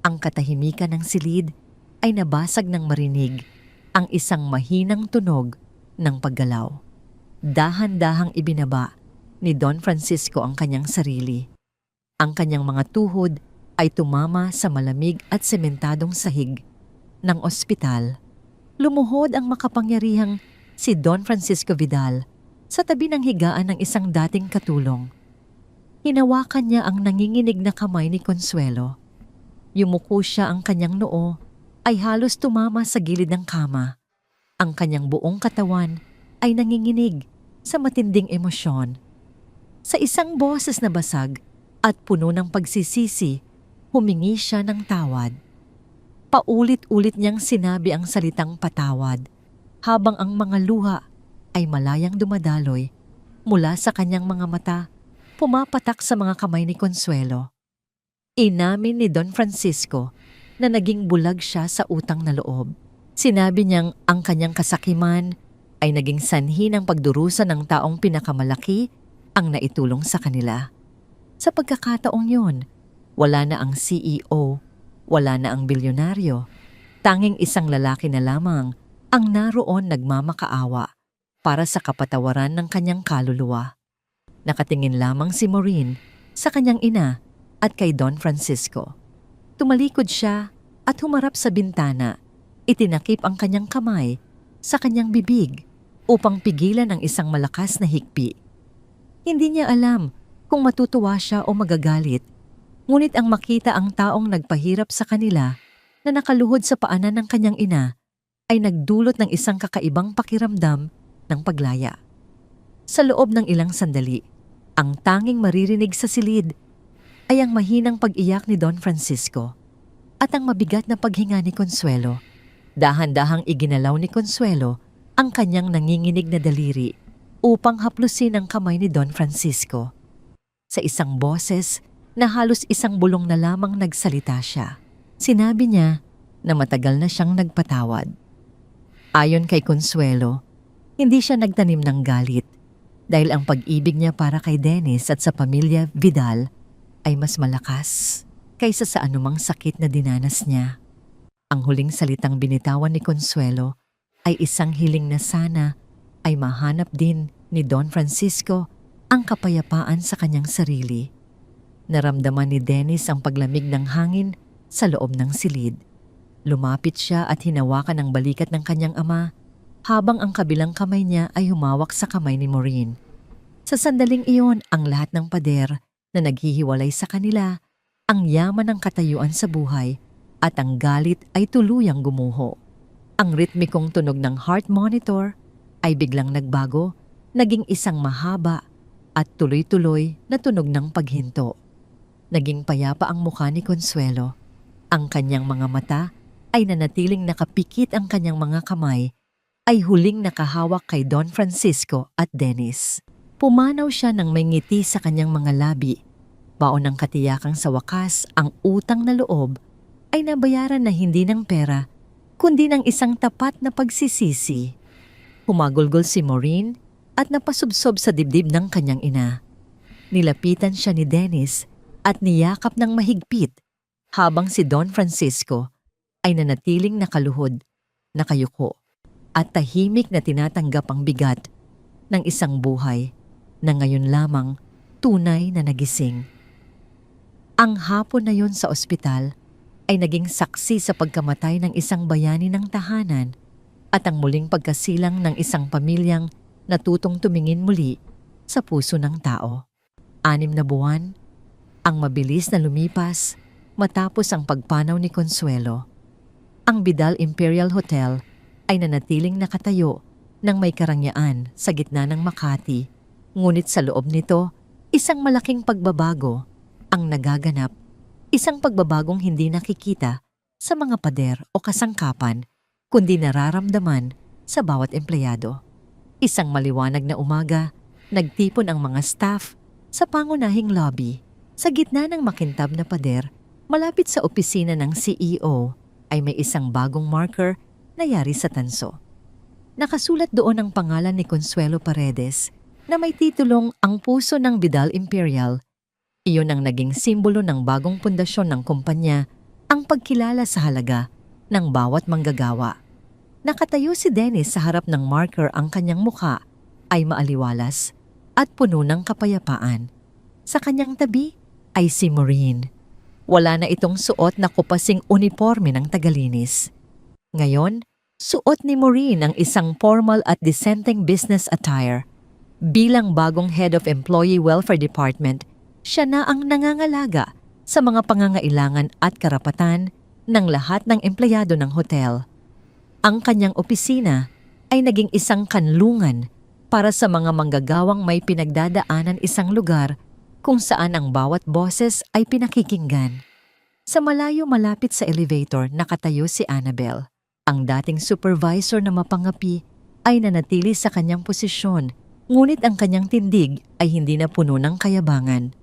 [SPEAKER 1] Ang katahimikan ng silid ay nabasag ng marinig ang isang mahinang tunog ng paggalaw. Dahan-dahang ibinaba ni Don Francisco ang kanyang sarili. Ang kanyang mga tuhod ay tumama sa malamig at sementadong sahig ng ospital. Lumuhod ang makapangyarihang si Don Francisco Vidal sa tabi ng higaan ng isang dating katulong. Hinawakan niya ang nanginginig na kamay ni Consuelo. Yumuko siya, ang kanyang noo ay halos tumama sa gilid ng kama. Ang kanyang buong katawan ay nanginginig sa matinding emosyon. Sa isang boses na basag at puno ng pagsisisi, humingi siya ng tawad. Paulit-ulit niyang sinabi ang salitang patawad habang ang mga luha ay malayang dumadaloy mula sa kanyang mga mata, pumapatak sa mga kamay ni Consuelo. Inamin ni Don Francisco na naging bulag siya sa utang na loob. Sinabi niyang ang kanyang kasakiman ay naging sanhi ng pagdurusa ng taong pinakamalaki ang naitulong sa kanila. Sa pagkakataong yun, wala na ang CEO, wala na ang bilyonaryo. Tanging isang lalaki na lamang ang naroon nagmamakaawa para sa kapatawaran ng kanyang kaluluwa. Nakatingin lamang si Maureen sa kanyang ina at kay Don Francisco. Tumalikod siya at humarap sa bintana. Itinakip ang kanyang kamay sa kanyang bibig upang pigilan ang isang malakas na hikpi. Hindi niya alam kung matutuwa siya o magagalit. Ngunit ang makita ang taong nagpahirap sa kanila na nakaluhod sa paanan ng kanyang ina ay nagdulot ng isang kakaibang pakiramdam ng paglaya. Sa loob ng ilang sandali, ang tanging maririnig sa silid ay ang mahinang pag-iyak ni Don Francisco at ang mabigat na paghinga ni Consuelo. Dahan-dahang iginalaw ni Consuelo ang kanyang nanginginig na daliri upang haplusin ang kamay ni Don Francisco. Sa isang boses na halos isang bulong na lamang nagsalita siya. Sinabi niya na matagal na siyang nagpatawad. Ayon kay Consuelo, hindi siya nagtanim ng galit dahil ang pag-ibig niya para kay Dennis at sa pamilya Vidal ay mas malakas kaysa sa anumang sakit na dinanas niya. Ang huling salitang binitawan ni Consuelo ay isang hiling na sana ay mahanap din ni Don Francisco ang kapayapaan sa kanyang sarili. Naramdaman ni Dennis ang paglamig ng hangin sa loob ng silid. Lumapit siya at hinawakan ang balikat ng kanyang ama habang ang kabilang kamay niya ay humawak sa kamay ni Maureen. Sa sandaling iyon, ang lahat ng pader na naghihiwalay sa kanila, ang yaman ng katayuan sa buhay at ang galit ay tuluyang gumuho. Ang ritmikong tunog ng heart monitor ay biglang nagbago, naging isang mahaba at tuloy-tuloy na tunog ng paghinto. Naging payapa ang mukha ni Consuelo. Ang kanyang mga mata ay nanatiling nakapikit, ang kanyang mga kamay ay huling nakahawak kay Don Francisco at Dennis. Pumanaw siya ng may ngiti sa kanyang mga labi. Baon ng katiyakang sa wakas ang utang na loob ay nabayaran na hindi ng pera, kundi ng isang tapat na pagsisisi. Humagulgol si Maureen at napasubsob sa dibdib ng kanyang ina. Nilapitan siya ni Dennis at niyakap ng mahigpit habang si Don Francisco ay nanatiling nakaluhod, nakayuko at tahimik na tinatanggap ang bigat ng isang buhay na ngayon lamang tunay na nagising. Ang hapon na yon sa ospital ay naging saksi sa pagkamatay ng isang bayani ng tahanan at ang muling pagkasilang ng isang pamilyang natutong tumingin muli sa puso ng tao. 6 na buwan ang mabilis na lumipas matapos ang pagpanaw ni Consuelo. Ang Vidal Imperial Hotel ay nanatiling nakatayo ng may karangyaan sa gitna ng Makati. Ngunit sa loob nito, isang malaking pagbabago ang nagaganap. Isang pagbabagong hindi nakikita sa mga pader o kasangkapan, kundi nararamdaman sa bawat empleyado. Isang maliwanag na umaga, nagtipon ang mga staff sa pangunahing lobby. Sa gitna ng makintab na pader, malapit sa opisina ng CEO, ay may isang bagong marker na yari sa tanso. Nakasulat doon ang pangalan ni Consuelo Paredes na may titulong Ang Puso ng Vidal Imperial. Iyon ang naging simbolo ng bagong pundasyon ng kumpanya, ang pagkilala sa halaga ng bawat manggagawa. Nakatayo si Dennis sa harap ng marker, ang kanyang mukha ay maaliwalas at puno ng kapayapaan. Sa kanyang tabi ay si Maureen. Wala na itong suot na kupasing uniforme ng tagalinis. Ngayon, suot ni Maureen ang isang formal at dissenting business attire. Bilang bagong head of Employee Welfare Department, siya na ang nangangalaga sa mga pangangailangan at karapatan ng lahat ng empleyado ng hotel. Ang kanyang opisina ay naging isang kanlungan para sa mga manggagawang may pinagdadaanan, isang lugar kung saan ang bawat boses ay pinakikinggan. Sa malayo malapit sa elevator, nakatayo si Annabel. Ang dating supervisor na mapangapi ay nanatili sa kanyang posisyon, ngunit ang kanyang tindig ay hindi na puno ng kayabangan.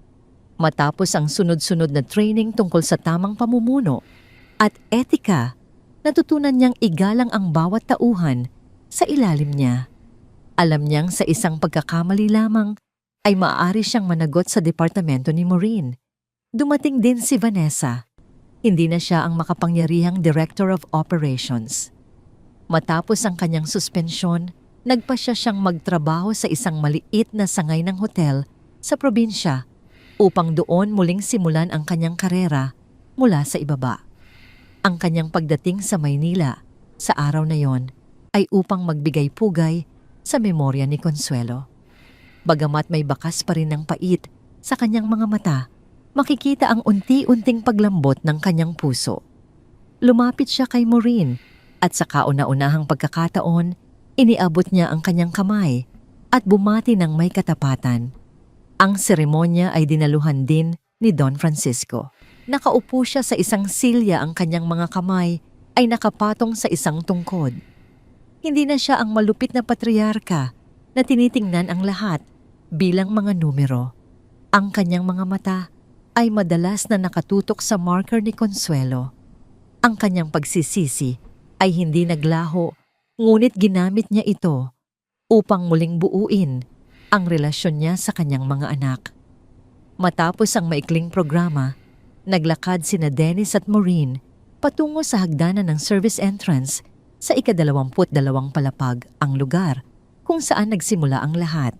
[SPEAKER 1] Matapos ang sunod-sunod na training tungkol sa tamang pamumuno at etika, natutunan niyang igalang ang bawat tauhan sa ilalim niya. Alam niyang sa isang pagkakamali lamang ay maaari siyang managot sa departamento ni Maureen. Dumating din si Vanessa. Hindi na siya ang makapangyarihang Director of Operations. Matapos ang kanyang suspensyon, nagpasya siyang magtrabaho sa isang maliit na sangay ng hotel sa probinsya upang doon muling simulan ang kanyang karera mula sa ibaba. Ang kanyang pagdating sa Maynila sa araw na yon ay upang magbigay pugay sa memorya ni Consuelo. Bagamat may bakas pa rin ng pait sa kanyang mga mata, makikita ang unti-unting paglambot ng kanyang puso. Lumapit siya kay Maureen at sa kauna-unahang pagkakataon, iniabot niya ang kanyang kamay at bumati ng may katapatan. Ang seremonya ay dinaluhan din ni Don Francisco. Nakaupo siya sa isang silya, ang kanyang mga kamay ay nakapatong sa isang tungkod. Hindi na siya ang malupit na patriarka na tinitingnan ang lahat bilang mga numero. Ang kanyang mga mata ay madalas na nakatutok sa marker ni Consuelo. Ang kanyang pagsisisi ay hindi naglaho, ngunit ginamit niya ito upang muling buuin ang relasyon niya sa kanyang mga anak. Matapos ang maikling programa, naglakad sina Dennis at Maureen patungo sa hagdanan ng service entrance sa ika-22 palapag, ang lugar kung saan nagsimula ang lahat.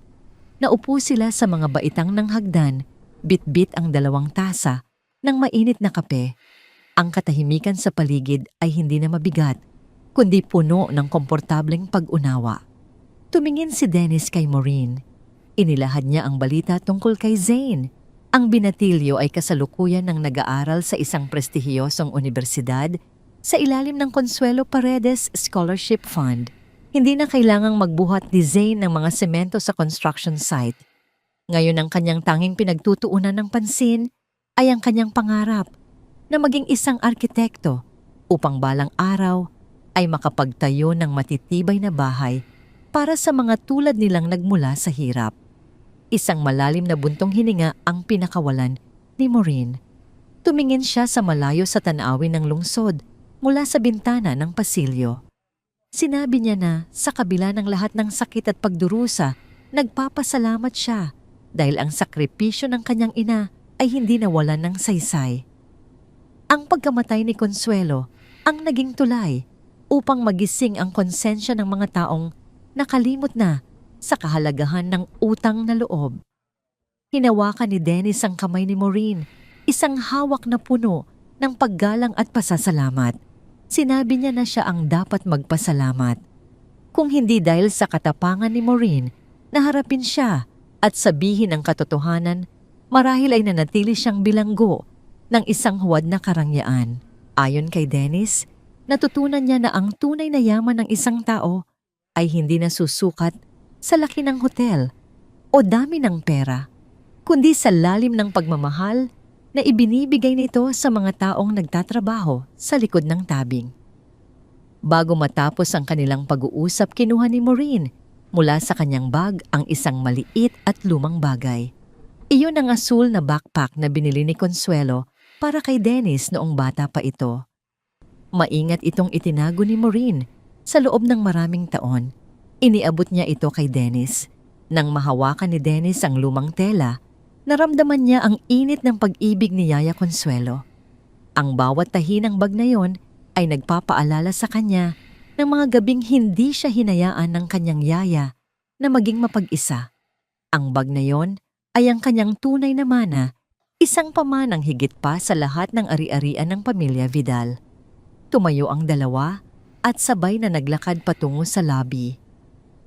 [SPEAKER 1] Naupo sila sa mga baitang ng hagdan, bit-bit ang 2 tasa ng mainit na kape. Ang katahimikan sa paligid ay hindi na mabigat, kundi puno ng komportableng pag-unawa. Tumingin si Dennis kay Maureen. Inilahad niya ang balita tungkol kay Zane. Ang binatilyo ay kasalukuyan ng nag-aaral sa isang prestihiyosong universidad sa ilalim ng Consuelo Paredes Scholarship Fund. Hindi na kailangang magbuhat ni Zane ng mga semento sa construction site. Ngayon ang kanyang tanging pinagtutuunan ng pansin ay ang kanyang pangarap na maging isang arkitekto upang balang araw ay makapagtayo ng matitibay na bahay para sa mga tulad nilang nagmula sa hirap. Isang malalim na buntong hininga ang pinakawalan ni Maureen. Tumingin siya sa malayo sa tanawin ng lungsod mula sa bintana ng pasilyo. Sinabi niya na sa kabila ng lahat ng sakit at pagdurusa, nagpapasalamat siya dahil ang sakripisyo ng kanyang ina ay hindi nawalan ng saysay. Ang pagkamatay ni Consuelo ang naging tulay upang magising ang konsensya ng mga taong nakalimot na sa kahalagahan ng utang na loob. Hinawakan ni Dennis ang kamay ni Maureen, isang hawak na puno ng paggalang at pasasalamat. Sinabi niya na siya ang dapat magpasalamat. Kung hindi dahil sa katapangan ni Maureen na harapin siya at sabihin ang katotohanan, marahil ay nanatili siyang bilanggo ng isang huwad na karangyaan. Ayon kay Dennis, natutunan niya na ang tunay na yaman ng isang tao ay hindi nasusukat sa laki ng hotel o dami ng pera, kundi sa lalim ng pagmamahal na ibinibigay nito sa mga taong nagtatrabaho sa likod ng tabing. Bago matapos ang kanilang pag-uusap, kinuha ni Maureen mula sa kanyang bag ang isang maliit at lumang bagay. Iyon ang asul na backpack na binili ni Consuelo para kay Dennis noong bata pa ito. Maingat itong itinago ni Maureen sa loob ng maraming taon. Iniabot niya ito kay Dennis. Nang mahawakan ni Dennis ang lumang tela, naramdaman niya ang init ng pag-ibig ni Yaya Consuelo. Ang bawat tahi ng bag na yon ay nagpapaalala sa kanya ng mga gabing hindi siya hinayaan ng kanyang yaya na maging mapag-isa. Ang bag na yon ay ang kanyang tunay na mana, isang pamanang higit pa sa lahat ng ari-arian ng pamilya Vidal. Tumayo ang dalawa at sabay na naglakad patungo sa lobby.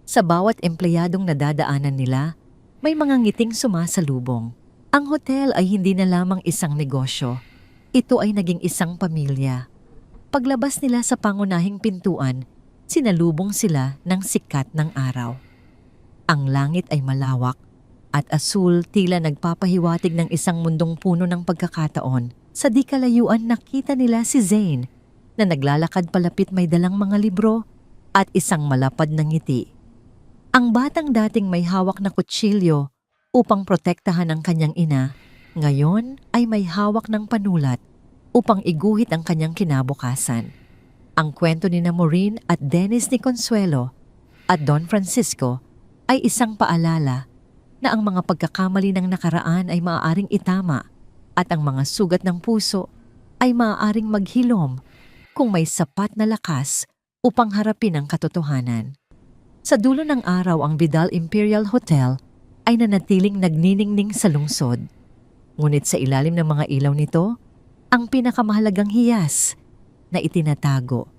[SPEAKER 1] Sa bawat empleyadong nadadaanan nila, may mga ngiting sumasalubong. Ang hotel ay hindi na lamang isang negosyo. Ito ay naging isang pamilya. Paglabas nila sa pangunahing pintuan, sinalubong sila ng sikat ng araw. Ang langit ay malawak at asul, tila nagpapahiwatig ng isang mundong puno ng pagkakataon. Sa di kalayuan nakita nila si Zane na naglalakad palapit, may dalang mga libro at isang malapad na ngiti. Ang batang dating may hawak na kutsilyo upang protektahan ang kanyang ina, ngayon ay may hawak ng panulat upang iguhit ang kanyang kinabukasan. Ang kwento ni Maureen at Dennis ni Consuelo at Don Francisco ay isang paalala na ang mga pagkakamali ng nakaraan ay maaaring itama at ang mga sugat ng puso ay maaaring maghilom kung may sapat na lakas upang harapin ang katotohanan. Sa dulo ng araw, ang Vidal Imperial Hotel ay nanatiling nagniningning sa lungsod. Ngunit sa ilalim ng mga ilaw nito, ang pinakamahalagang hiyas na itinatago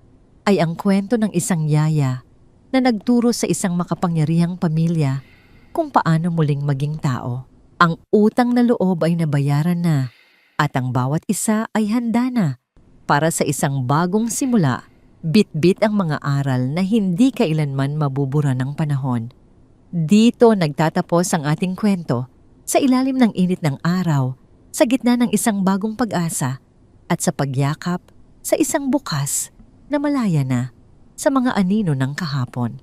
[SPEAKER 1] ay ang kwento ng isang yaya na nagturo sa isang makapangyarihang pamilya kung paano muling maging tao. Ang utang na loob ay nabayaran na at ang bawat isa ay handa na para sa isang bagong simula. Bit-bit ang mga aral na hindi kailanman mabubura ng panahon. Dito nagtatapos ang ating kwento sa ilalim ng init ng araw, sa gitna ng isang bagong pag-asa at sa pagyakap sa isang bukas na malaya na sa mga anino ng kahapon.